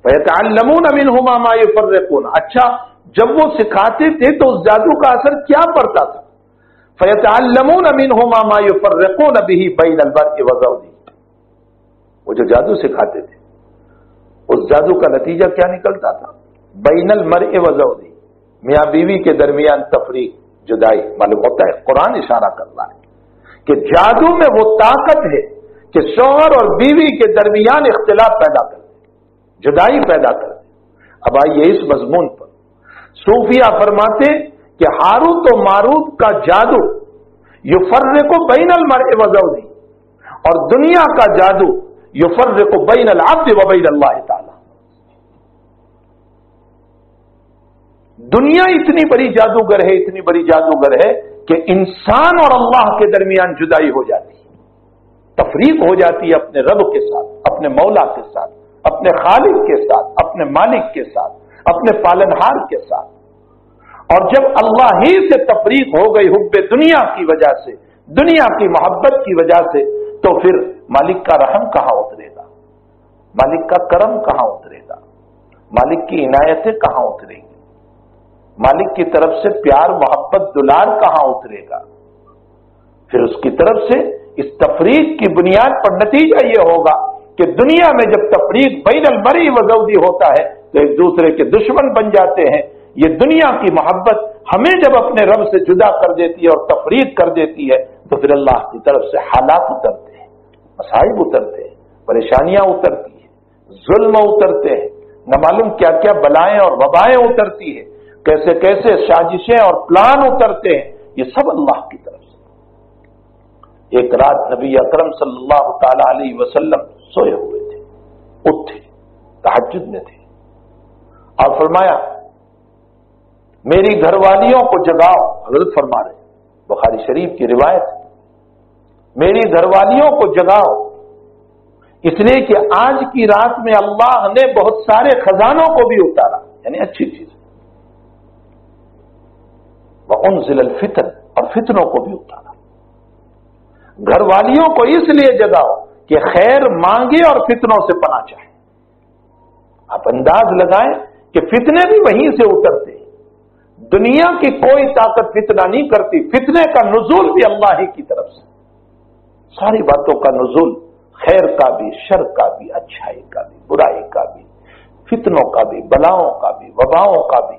Speaker 1: فَيَتَعَلَّمُونَ مِنْهُمَا مَا يُفَرِّقُونَ، اچھا جب وہ سکھاتے تھے تو اس جادو کا اثر کیا پڑتا تھا؟ فَيَتَعَلَّمُونَ مِنْهُمَا مَا يُفَرِّقُونَ بِهِ بَيْنَ الْمَرْءِ وَزَوْجِهِ، وہ جو جادو سکھاتے تھے اس جادو کا نتیجہ کیا نکلتا تھا؟ بین المرء وزوجہ، میاں بیوی کے درمیان تفریق، جدائی۔ معلوم ہوتا ہے قرآن اشارہ کر رہا ہے کہ جادو میں وہ طاقت ہے کہ شوہر اور بیوی کے درمیان اختلاف پیدا کر دے، جدائی پیدا کر دے۔ اب آئیے اس مضمون پر صوفیہ فرماتے کہ ہاروت و ماروت کا جادو یفرق بین المرء وزوجہ، اور دنیا کا جادو یفرق بین العبد و بین اللہ تعالی۔ دنیا اتنی بڑی جادوگر ہے، اتنی بڑی جادوگر ہے کہ انسان اور اللہ کے درمیان جدائی ہو جاتی ہے، تفریق ہو جاتی ہے اپنے رب کے ساتھ، اپنے مولا کے ساتھ، اپنے خالق کے ساتھ، اپنے مالک کے ساتھ، اپنے پالنہار کے ساتھ۔ اور جب اللہ ہی سے تفریق ہو گئی حب دنیا کی وجہ سے، دنیا کی محبت کی وجہ سے، تو پھر مالک کا رحم کہاں اترے گا؟ مالک کا کرم کہاں اترے گا؟ مالک کی عنایتیں کہاں اترے گی؟ مالک کی طرف سے پیار محبت دلار کہاں اترے گا؟ پھر اس کی طرف سے اس تفریق کی بنیاد پر نتیجہ یہ ہوگا کہ دنیا میں جب تفریق بین المرء وزوجہ ہوتا ہے تو ایک دوسرے کے دشمن بن جاتے ہیں۔ یہ دنیا کی محبت ہمیں جب اپنے رب سے جدا کر دیتی ہے اور تفریق کر دیتی ہے تو پھر اللہ کی طرف سے حالات اترتے ہیں، مصائب اترتے ہیں، پریشانیاں اترتی ہیں، ظلم اترتے ہیں، نہ معلوم کیا کیا بلائیں اور وبائیں اترتی ہیں، کیسے کیسے سازشیں اور پلان اترتے ہیں، یہ سب اللہ کی طرف سے۔ ایک رات نبی اکرم صلی اللہ تعالی علیہ وسلم سوئے ہوئے تھے، اٹھے، تہجد میں تھے، اور فرمایا میری گھر والیوں کو جگاؤ۔ حضرت فرما رہے، بخاری شریف کی روایت ہے، میری گھر والیوں کو جگاؤ، اس لیے کہ آج کی رات میں اللہ نے بہت سارے خزانوں کو بھی اتارا، یعنی اچھی چیز، وَأُنزِلَ الْفِتْنَ، اور فتنوں کو بھی اتارا۔ گھر والیوں کو اس لیے جگاؤ کہ خیر مانگے اور فتنوں سے پناہ چاہے۔ آپ انداز لگائیں کہ فتنے بھی وہیں سے اترتے ہیں، دنیا کی کوئی طاقت فتنہ نہیں کرتی، فتنے کا نزول بھی اللہ ہی کی طرف سے، ساری باتوں کا نزول، خیر کا بھی، شر کا بھی، اچھائی کا بھی، برائی کا بھی، فتنوں کا بھی، بلاؤں کا بھی، وباؤں کا بھی،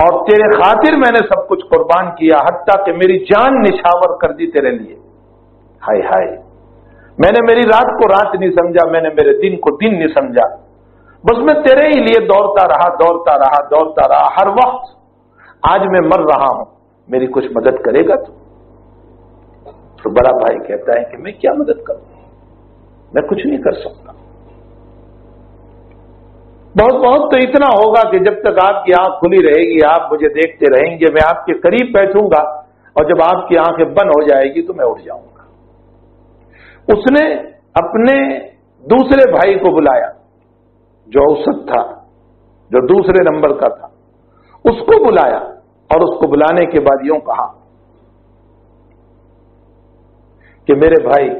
Speaker 1: اور تیرے خاطر میں نے سب کچھ قربان کیا، حتیٰ کہ میری جان نشاور کر دی تیرے لیے۔ ہائے ہائے، میں نے میری رات کو رات نہیں سمجھا، میں نے میرے دن کو دن نہیں سمجھا، بس میں تیرے ہی لیے دوڑتا رہا ہر وقت۔ آج میں مر رہا ہوں، میری کچھ مدد کرے گا تو بڑا بھائی کہتا ہے کہ میں کیا مدد کروں، میں کچھ نہیں کر سکتا۔ بہت تو اتنا ہوگا کہ جب تک آپ کی آنکھ کھلی رہے گی، آپ مجھے دیکھتے رہیں گے، میں آپ کے قریب بیٹھوں گا، اور جب آپ کی آنکھیں بند ہو جائے گی تو میں اٹھ جاؤں گا۔ اس نے اپنے دوسرے بھائی کو بلایا جو اوسط تھا، جو دوسرے نمبر کا تھا، اس کو بلایا، اور اس کو بلانے کے بعد یوں کہا کہ میرے بھائی،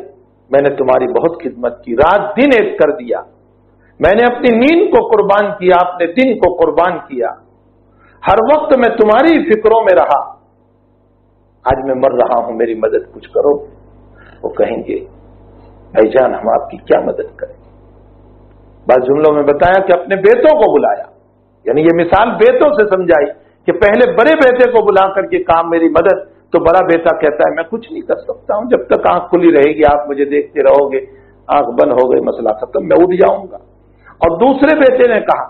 Speaker 1: میں نے تمہاری بہت خدمت کی، رات دن ایک کر دیا، میں نے اپنی نیند کو قربان کیا، اپنے دن کو قربان کیا، ہر وقت میں تمہاری فکروں میں رہا، آج میں مر رہا ہوں، میری مدد کچھ کرو۔ وہ کہیں گے بھائی جان ہم آپ کی کیا مدد کریں؟ بعض جملوں میں بتایا کہ اپنے بیٹوں کو بلایا، یعنی یہ مثال بیٹوں سے سمجھائی کہ پہلے بڑے بیٹے کو بلا کر کے کام میری مدد، تو بڑا بیٹا کہتا ہے میں کچھ نہیں کر سکتا ہوں، جب تک آنکھ کھلی رہے گی آپ مجھے دیکھتے رہو گے، آنکھ بند ہو گئی مسئلہ ختم، میں اٹھ جاؤں گا۔ اور دوسرے بیٹے نے کہا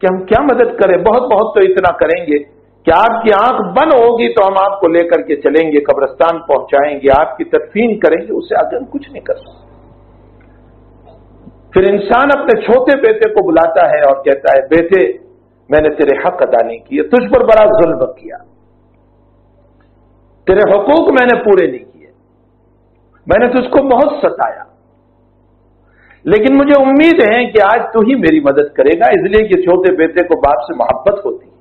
Speaker 1: کہ ہم کیا مدد کریں، بہت تو اتنا کریں گے کہ آپ کی آنکھ بند ہوگی تو ہم آپ کو لے کر کے چلیں گے، قبرستان پہنچائیں گے، آپ کی تدفین کریں گے، اس سے آگے ہم کچھ نہیں کر سکتے۔ پھر انسان اپنے چھوٹے بیٹے کو بلاتا ہے اور کہتا ہے بیٹے میں نے تیرے حق ادا نہیں کیے، تجھ پر بڑا ظلم کیا، تیرے حقوق میں نے پورے نہیں کیے، میں نے تجھ کو بہت ستایا، لیکن مجھے امید ہے کہ آج تو ہی میری مدد کرے گا، اس لیے کہ چھوٹے بیٹے کو باپ سے محبت ہوتی ہے۔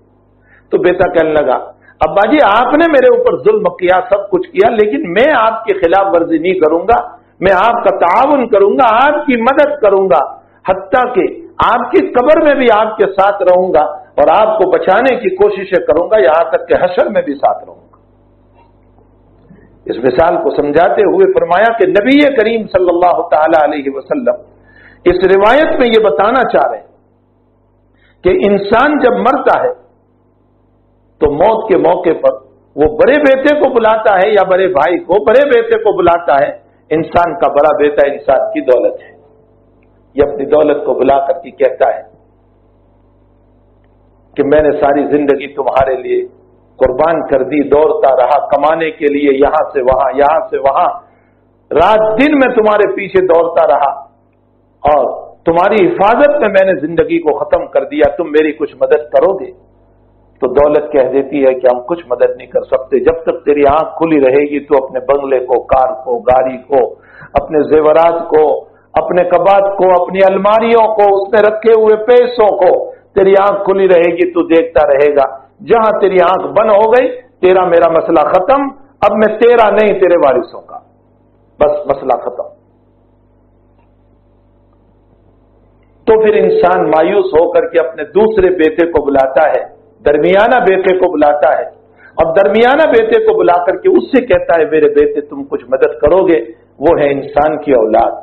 Speaker 1: تو بیٹا کہنے لگا ابا جی آپ نے میرے اوپر ظلم کیا، سب کچھ کیا، لیکن میں آپ کی خلاف ورزی نہیں کروں گا، میں آپ کا تعاون کروں گا، آپ کی مدد کروں گا، حتیٰ کہ آپ کی قبر میں بھی آپ کے ساتھ رہوں گا اور آپ کو بچانے کی کوششیں کروں گا، یہاں تک کہ حشر میں بھی ساتھ رہوں گا۔ اس مثال کو سمجھاتے ہوئے فرمایا کہ نبی کریم صلی اللہ تعالی علیہ وسلم اس روایت میں یہ بتانا چاہ رہے ہیں کہ انسان جب مرتا ہے تو موت کے موقع پر وہ بڑے بیٹے کو بلاتا ہے یا بڑے بھائی کو، بڑے بیٹے کو بلاتا ہے، انسان کا بڑا بیٹا انسان کی دولت ہے، یہ اپنی دولت کو بلا کر کے کہتا ہے کہ میں نے ساری زندگی تمہارے لیے قربان کر دی، دوڑتا رہا کمانے کے لیے، یہاں سے وہاں، رات دن میں تمہارے پیچھے دوڑتا رہا، اور تمہاری حفاظت میں نے زندگی کو ختم کر دیا، تم میری کچھ مدد کرو گے؟ تو دولت کہہ دیتی ہے کہ ہم کچھ مدد نہیں کر سکتے، جب تک تیری آنکھ کھلی رہے گی تو اپنے بنگلے کو، کار کو، گاڑی کو، اپنے زیورات کو، اپنے کباڑ کو، اپنی الماریوں کو، اس میں رکھے ہوئے پیسوں کو، تیری آنکھ کھلی رہے گی تو دیکھتا رہے گا، جہاں تیری آنکھ بند ہو گئی تیرا میرا مسئلہ ختم، اب میں تیرا نہیں تیرے وارثوں کا، بس مسئلہ ختم۔ تو پھر انسان مایوس ہو کر کے اپنے دوسرے بیٹے کو بلاتا ہے، درمیانہ بیٹے کو بلاتا ہے، اور درمیانہ بیٹے کو بلا کر کے اس سے کہتا ہے میرے بیٹے تم کچھ مدد کرو گے؟ وہ ہے انسان کی اولاد۔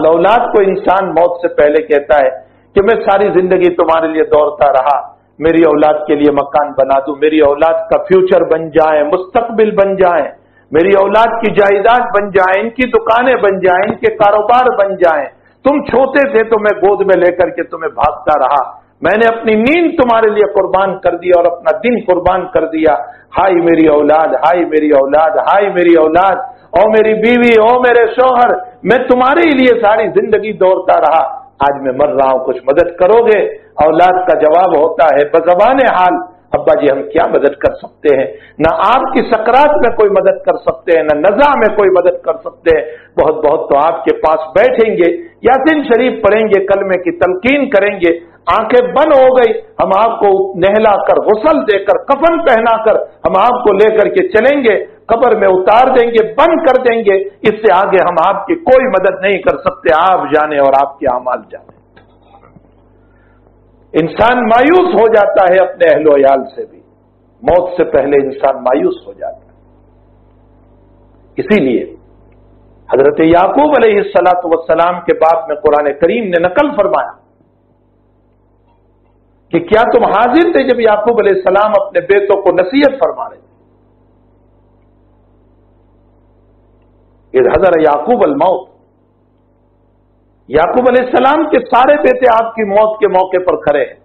Speaker 1: اولاد کو انسان موت سے پہلے کہتا ہے کہ میں ساری زندگی تمہارے لیے دوڑتا رہا، میری اولاد کے لیے مکان بنا دوں، میری اولاد کا فیوچر بن جائے، مستقبل بن جائے، میری اولاد کی جائیداد بن جائے، ان کی دکانیں بن جائیں، ان کے کاروبار بن جائیں، تم چھوٹے تھے تو میں گود میں لے کر کے تمہیں بھاگتا رہا، میں نے اپنی نیند تمہارے لیے قربان کر دی اور اپنا دن قربان کر دیا، ہائی میری اولاد، ہائی میری اولاد، ہائی میری اولاد، او میری بیوی، او میرے شوہر، میں تمہارے لیے ساری زندگی دوڑتا رہا، آج میں مر رہا ہوں، کچھ مدد کرو گے؟ اولاد کا جواب ہوتا ہے بزبان حال ابا جی ہم کیا مدد کر سکتے ہیں، نہ آپ کی سکرات میں کوئی مدد کر سکتے ہیں، نہ نزع میں کوئی مدد کر سکتے ہیں، بہت تو آپ کے پاس بیٹھیں گے، یاسین شریف پڑھیں گے، کلمے کی تلقین کریں گے، آنکھیں بند ہو گئی، ہم آپ کو نہلا کر، غسل دے کر، کفن پہنا کر ہم آپ کو لے کر کے چلیں گے، قبر میں اتار دیں گے، بند کر دیں گے، اس سے آگے ہم آپ کی کوئی مدد نہیں کر سکتے، آپ جانے اور آپ کے اعمال جانے۔ انسان مایوس ہو جاتا ہے اپنے اہل و عیال سے بھی، موت سے پہلے انسان مایوس ہو جاتا ہے۔ اسی لیے حضرت یعقوب علیہ الصلوۃ والسلام کے باب میں قرآن کریم نے نقل فرمایا کہ کیا تم حاضر تھے جب یعقوب علیہ السلام اپنے بیٹوں کو نصیحت فرما رہے تھے؟ اذ حضر یعقوب الموت، یعقوب علیہ السلام کے سارے بیٹے آپ کی موت کے موقع پر کھڑے ہیں،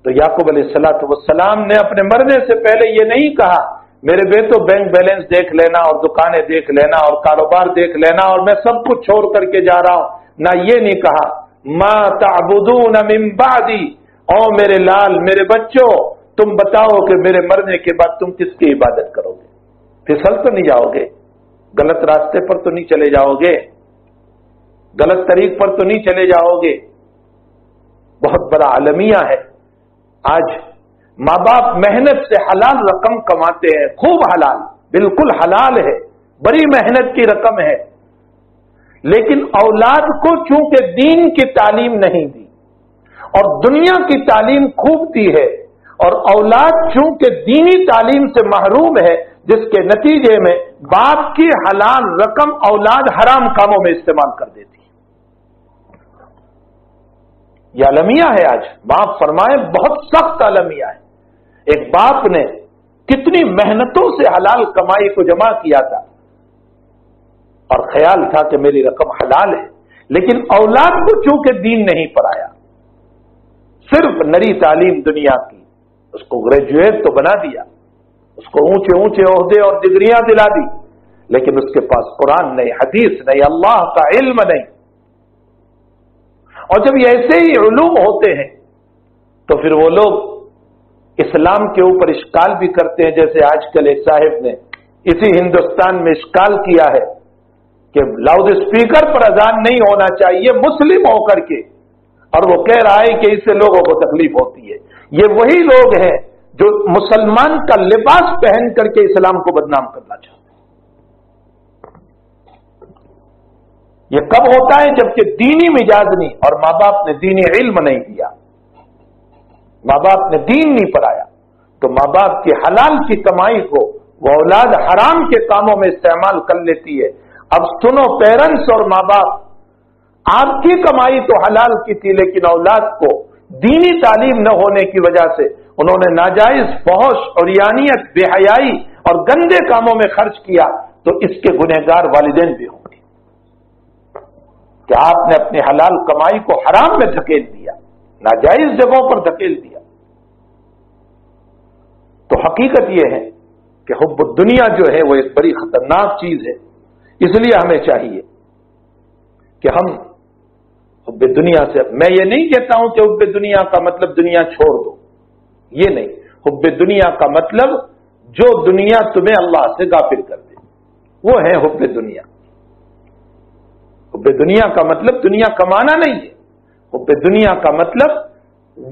Speaker 1: تو یعقوب علیہ السلام نے اپنے مرنے سے پہلے یہ نہیں کہا میرے بیٹوں بینک بیلنس دیکھ لینا اور دکانیں دیکھ لینا اور کاروبار دیکھ لینا اور میں سب کچھ چھوڑ کر کے جا رہا ہوں، نہ یہ نہیں کہا ما تعبدون من بعدی، او میرے لال میرے بچوں تم بتاؤ کہ میرے مرنے کے بعد تم کس کی عبادت کرو گے؟ پھسل تو نہیں جاؤ گے، غلط راستے پر تو نہیں چلے جاؤ گے، غلط طریق پر تو نہیں چلے جاؤ گے؟ بہت بڑا المیہ ہے۔ آج ماں باپ محنت سے حلال رقم کماتے ہیں، خوب حلال، بالکل حلال ہے، بڑی محنت کی رقم ہے، لیکن اولاد کو چونکہ دین کی تعلیم نہیں دی اور دنیا کی تعلیم خوب دی ہے، اور اولاد چونکہ دینی تعلیم سے محروم ہے، جس کے نتیجے میں باپ کی حلال رقم اولاد حرام کاموں میں استعمال کر دیتی ہے۔ یہ المیہ ہے آج، باپ فرمائے بہت سخت المیہ ہے۔ ایک باپ نے کتنی محنتوں سے حلال کمائی کو جمع کیا تھا اور خیال تھا کہ میری رقم حلال ہے، لیکن اولاد کو چونکہ دین نہیں پڑھایا، صرف نری تعلیم دنیا کی، اس کو گریجویٹ تو بنا دیا، اس کو اونچے اونچے عہدے اور ڈگریاں دلا دی، لیکن اس کے پاس قرآن نہیں، حدیث نہیں، اللہ کا علم نہیں۔ اور جب یہ ایسے ہی علوم ہوتے ہیں تو پھر وہ لوگ اسلام کے اوپر اشکال بھی کرتے ہیں، جیسے آج کل ایک صاحب نے اسی ہندوستان میں اشکال کیا ہے کہ لاؤڈ اسپیکر پر اذان نہیں ہونا چاہیے مسلم ہو کر کے، اور وہ کہہ رہا ہے کہ اس سے لوگوں کو تکلیف ہوتی ہے۔ یہ وہی لوگ ہیں جو مسلمان کا لباس پہن کر کے اسلام کو بدنام کرنا چاہتے ہیں۔ یہ کب ہوتا ہے؟ جبکہ دینی مزاج نہیں اور ماں باپ نے دینی علم نہیں دیا، ماں باپ نے دین نہیں پڑھایا، تو ماں باپ کی حلال کی کمائی کو وہ اولاد حرام کے کاموں میں استعمال کر لیتی ہے۔ اب سنو پیرنٹس اور ماں باپ، آپ کی کمائی تو حلال کی تھی، لیکن اولاد کو دینی تعلیم نہ ہونے کی وجہ سے انہوں نے ناجائز فحش اور یانیت، بے حیائی اور گندے کاموں میں خرچ کیا، تو اس کے گنہگار والدین بھی ہوں گے کہ آپ نے اپنی حلال کمائی کو حرام میں دھکیل دیا، ناجائز جگہوں پر دھکیل دیا۔ تو حقیقت یہ ہے کہ حب الدنیا جو ہے وہ ایک بڑی خطرناک چیز ہے، اس لیے ہمیں چاہیے کہ ہم حب دنیا سے، میں یہ نہیں کہتا ہوں کہ حب دنیا کا مطلب دنیا چھوڑ دو، یہ نہیں، حب دنیا کا مطلب جو دنیا تمہیں اللہ سے غافل کر دے، وہ ہے حب دنیا۔ حب دنیا کا مطلب دنیا کمانا نہیں ہے، حب دنیا کا مطلب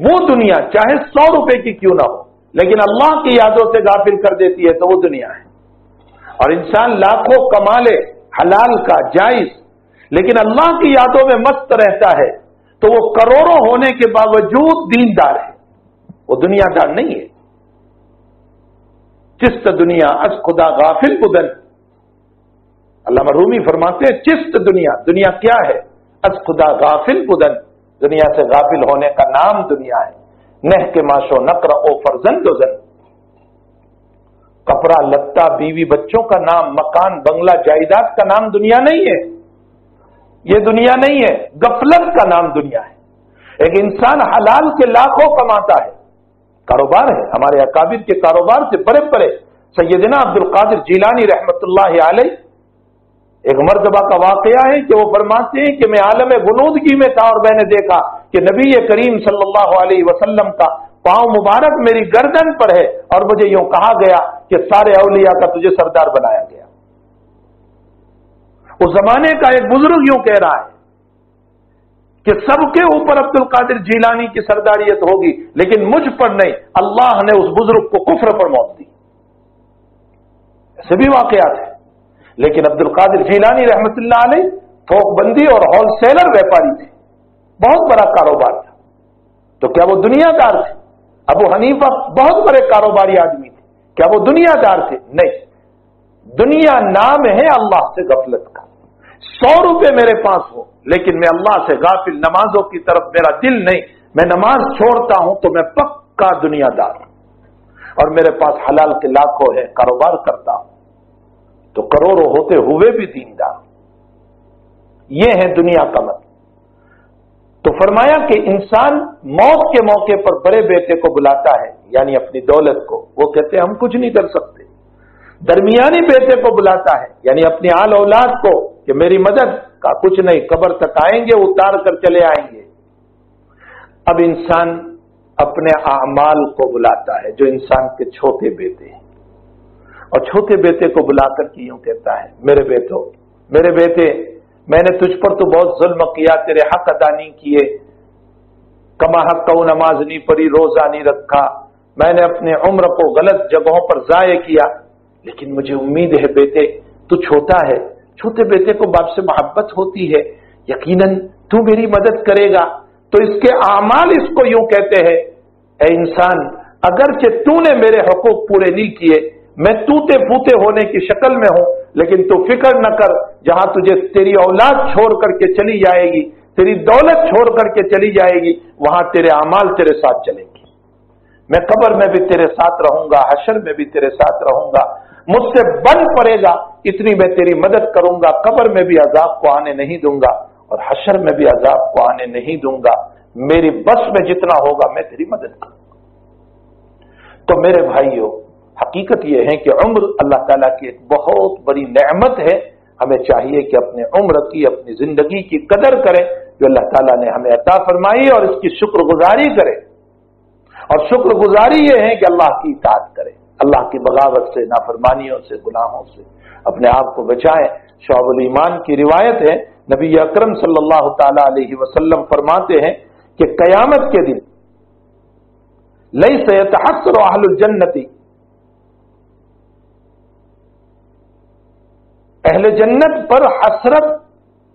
Speaker 1: وہ دنیا چاہے 100 روپے کی کیوں نہ ہو، لیکن اللہ کی یادوں سے غافل کر دیتی ہے تو وہ دنیا ہے۔ اور انسان لاکھوں کما لے حلال کا جائز، لیکن اللہ کی یادوں میں مست رہتا ہے تو وہ کروڑوں ہونے کے باوجود دیندار ہے، وہ دنیا دار نہیں ہے۔ چست دنیا از خدا غافل بدن، علامہ رومی فرماتے ہیں چست دنیا، دنیا کیا ہے؟ از خدا غافل بدن، دنیا سے غافل ہونے کا نام دنیا ہے۔ نہ کے معاشو نقر او فرزند و زن، کپڑا لتا بیوی بچوں کا نام، مکان بنگلہ جائیداد کا نام دنیا نہیں ہے، یہ دنیا نہیں ہے، غفلت کا نام دنیا ہے۔ ایک انسان حلال کے لاکھوں کماتا ہے، کاروبار ہے، ہمارے اکابر کے کاروبار سے بڑے بڑے، سیدنا عبد القادر جیلانی رحمت اللہ علیہ، ایک مرتبہ کا واقعہ ہے کہ وہ فرماتے ہیں کہ میں عالم غنودگی میں تھا اور میں نے دیکھا کہ نبی کریم صلی اللہ علیہ وسلم کا پاؤں مبارک میری گردن پر ہے، اور مجھے یوں کہا گیا کہ سارے اولیاء کا تجھے سردار بنایا گیا۔ اس زمانے کا ایک بزرگ یوں کہہ رہا ہے کہ سب کے اوپر عبد القادر جیلانی کی سرداریت ہوگی، لیکن مجھ پر نہیں، اللہ نے اس بزرگ کو کفر پر موت دی۔ ایسے بھی واقعات ہیں، لیکن عبد القادر جیلانی رحمت اللہ علیہ تھوک بندی اور ہول سیلر ویپاری تھے، بہت بڑا کاروبار تھا، تو کیا وہ دنیا دار تھے؟ ابو حنیفہ بہت بڑے کاروباری آدمی تھے، کیا وہ دنیا دار تھے؟ نہیں، دنیا نام ہے اللہ سے غفلت کا۔ 100 روپے میرے پاس ہو لیکن میں اللہ سے غافل، نمازوں کی طرف میرا دل نہیں، میں نماز چھوڑتا ہوں تو میں پکا دنیا دار ہوں، اور میرے پاس حلال کے لاکھوں ہے، کاروبار کرتا ہوں تو کروڑوں ہوتے ہوئے بھی دیندار ہوں۔ یہ ہے دنیا کا مطلب۔ تو فرمایا کہ انسان موت کے موقع پر بڑے بیٹے کو بلاتا ہے، یعنی اپنی دولت کو، وہ کہتے ہیں ہم کچھ نہیں کر سکتے۔ درمیانی بیٹے کو بلاتا ہے، یعنی اپنی آل اولاد کو، کہ میری مدد کا کچھ نہیں، قبر تک آئیں گے، اتار کر چلے آئیں گے۔ اب انسان اپنے اعمال کو بلاتا ہے، جو انسان کے چھوٹے بیٹے ہیں، اور چھوٹے بیٹے کو بلا کر کے یوں کہتا ہے میرے بیٹو، میرے بیٹے، میں نے تجھ پر تو بہت ظلم کیا، تیرے حق ادا نہیں کیے، کما حق کو نماز نہیں پڑھی، روزہ نہیں رکھا، میں نے اپنے عمر کو غلط جگہوں پر ضائع کیا، لیکن مجھے امید ہے بیٹے تو چھوٹا ہے، چھوٹے بیٹے کو باپ سے محبت ہوتی ہے، یقیناً تو میری مدد کرے گا۔ تو اس کے اعمال اس کو یوں کہتے ہیں، اے انسان، اگرچہ تو نے میرے حقوق پورے نہیں کیے، میں ٹوٹے پھوٹے ہونے کی شکل میں ہوں، لیکن تو فکر نہ کر، جہاں تجھے تیری اولاد چھوڑ کر کے چلی جائے گی، تیری دولت چھوڑ کر کے چلی جائے گی، وہاں تیرے اعمال تیرے ساتھ چلیں گے، میں قبر میں بھی تیرے ساتھ رہوں گا، حشر میں بھی تیرے ساتھ رہوں گا، مجھ سے بن پڑے گا اتنی میں تیری مدد کروں گا، قبر میں بھی عذاب کو آنے نہیں دوں گا، اور حشر میں بھی عذاب کو آنے نہیں دوں گا، میری بس میں جتنا ہوگا میں تیری مدد کروں گا۔ تو میرے بھائیوں، حقیقت یہ ہے کہ عمر اللہ تعالیٰ کی ایک بہت بڑی نعمت ہے، ہمیں چاہیے کہ اپنے عمر کی، اپنی زندگی کی قدر کریں جو اللہ تعالیٰ نے ہمیں عطا فرمائی، اور اس کی شکر گزاری کریں، اور شکر گزاری یہ ہے کہ اللہ کی اطاعت کریں، اللہ کی بغاوت سے، نافرمانیوں سے، گناہوں سے اپنے آپ کو بچائیں۔ شعب الایمان کی روایت ہے، نبی اکرم صلی اللہ تعالی علیہ وسلم فرماتے ہیں کہ قیامت کے دن لیس یتحسر اہل الجنت، اہل جنت پر حسرت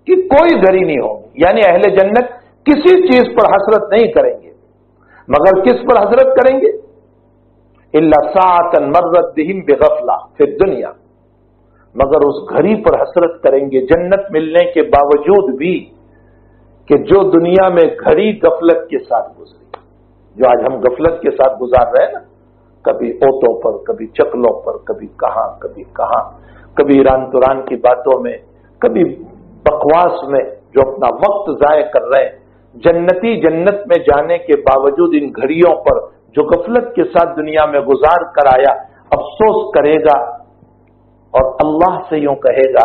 Speaker 1: کی کوئی گھڑی نہیں ہوگی، یعنی اہل جنت کسی چیز پر حسرت نہیں کریں گے، مگر کس پر حسرت کریں گے؟ الا ساعۃ مرت بہم بغفلہ فی الدنیا، مگر اس گھڑی پر حسرت کریں گے جنت ملنے کے باوجود بھی کہ جو دنیا میں گھڑی غفلت کے ساتھ گزری، جو آج ہم غفلت کے ساتھ گزار رہے ہیں نا، کبھی اوٹوں پر، کبھی چکلوں پر، کبھی کہاں، کبھی ایران توران کی باتوں میں، کبھی بکواس میں جو اپنا وقت ضائع کر رہے ہیں، جنتی جنت میں جانے کے باوجود ان گھڑیوں پر جو غفلت کے ساتھ دنیا میں گزار کر آیا افسوس کرے گا، اور اللہ سے یوں کہے گا،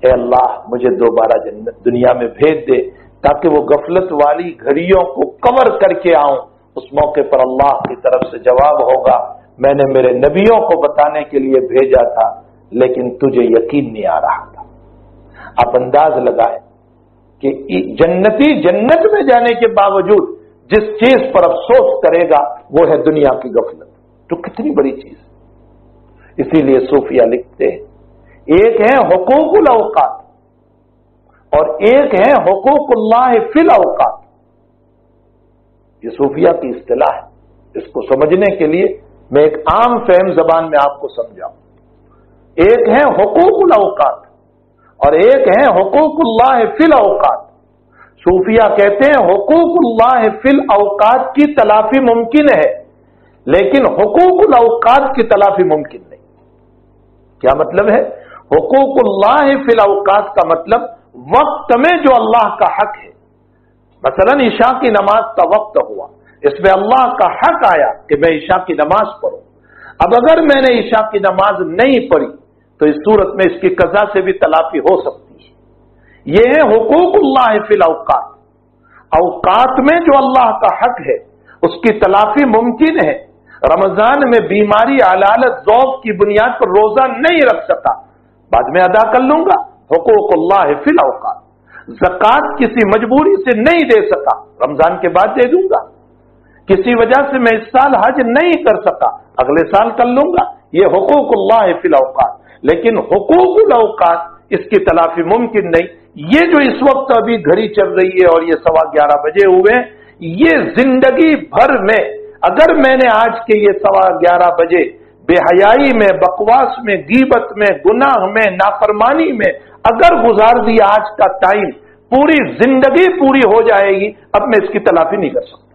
Speaker 1: اے اللہ مجھے دوبارہ جنت دنیا میں بھیج دے تاکہ وہ غفلت والی گھڑیوں کو کور کر کے آؤں۔ اس موقع پر اللہ کی طرف سے جواب ہوگا، میں نے میرے نبیوں کو بتانے کے لیے بھیجا تھا لیکن تجھے یقین نہیں آ رہا تھا۔ آپ انداز لگائیں کہ جنتی جنت میں جانے کے باوجود جس چیز پر افسوس کرے گا وہ ہے دنیا کی غفلت، تو کتنی بڑی چیز۔ اسی لیے صوفیہ لکھتے ہیں، ایک ہے حقوق الاوقات اور ایک ہے حقوق اللہ فی الاوقات۔ یہ صوفیہ کی اصطلاح ہے، اس کو سمجھنے کے لیے میں ایک عام فہم زبان میں آپ کو سمجھاؤں۔ ایک ہے حقوق الاوقات اور ایک ہے حقوق اللہ فی الاوقات۔ صوفیہ کہتے ہیں حقوق اللہ فی الاوقات کی تلافی ممکن ہے لیکن حقوق الاوقات کی تلافی ممکن نہیں۔ کیا مطلب ہے؟ حقوق اللہ فی الاوقات کا مطلب وقت میں جو اللہ کا حق ہے، مثلا عشاء کی نماز کا وقت ہوا، اس میں اللہ کا حق آیا کہ میں عشاء کی نماز پڑھوں، اب اگر میں نے عشاء کی نماز نہیں پڑھی تو اس صورت میں اس کی قضا سے بھی تلافی ہو سکتی ہے۔ یہ ہے حقوق اللہ فی الاوقات، اوقات میں جو اللہ کا حق ہے اس کی تلافی ممکن ہے۔ رمضان میں بیماری، علالت، ذوق کی بنیاد پر روزہ نہیں رکھ سکا، بعد میں ادا کر لوں گا، حقوق اللہ فی الاوقات۔ زکوٰۃ کسی مجبوری سے نہیں دے سکا، رمضان کے بعد دے دوں گا۔ کسی وجہ سے میں اس سال حج نہیں کر سکا، اگلے سال کر لوں گا، یہ حقوق اللہ فی الاوقات۔ لیکن حقوق الاوقات اس کی تلافی ممکن نہیں۔ یہ جو اس وقت ابھی گھڑی چل رہی ہے اور یہ 11:15 بجے ہوئے، یہ زندگی بھر میں اگر میں نے آج کے یہ 11:15 بجے بے حیائی میں، بکواس میں، غیبت میں، گناہ میں، نافرمانی میں اگر گزار دیا آج کا ٹائم، پوری زندگی پوری ہو جائے گی، اب میں اس کی تلافی نہیں کر سکتا۔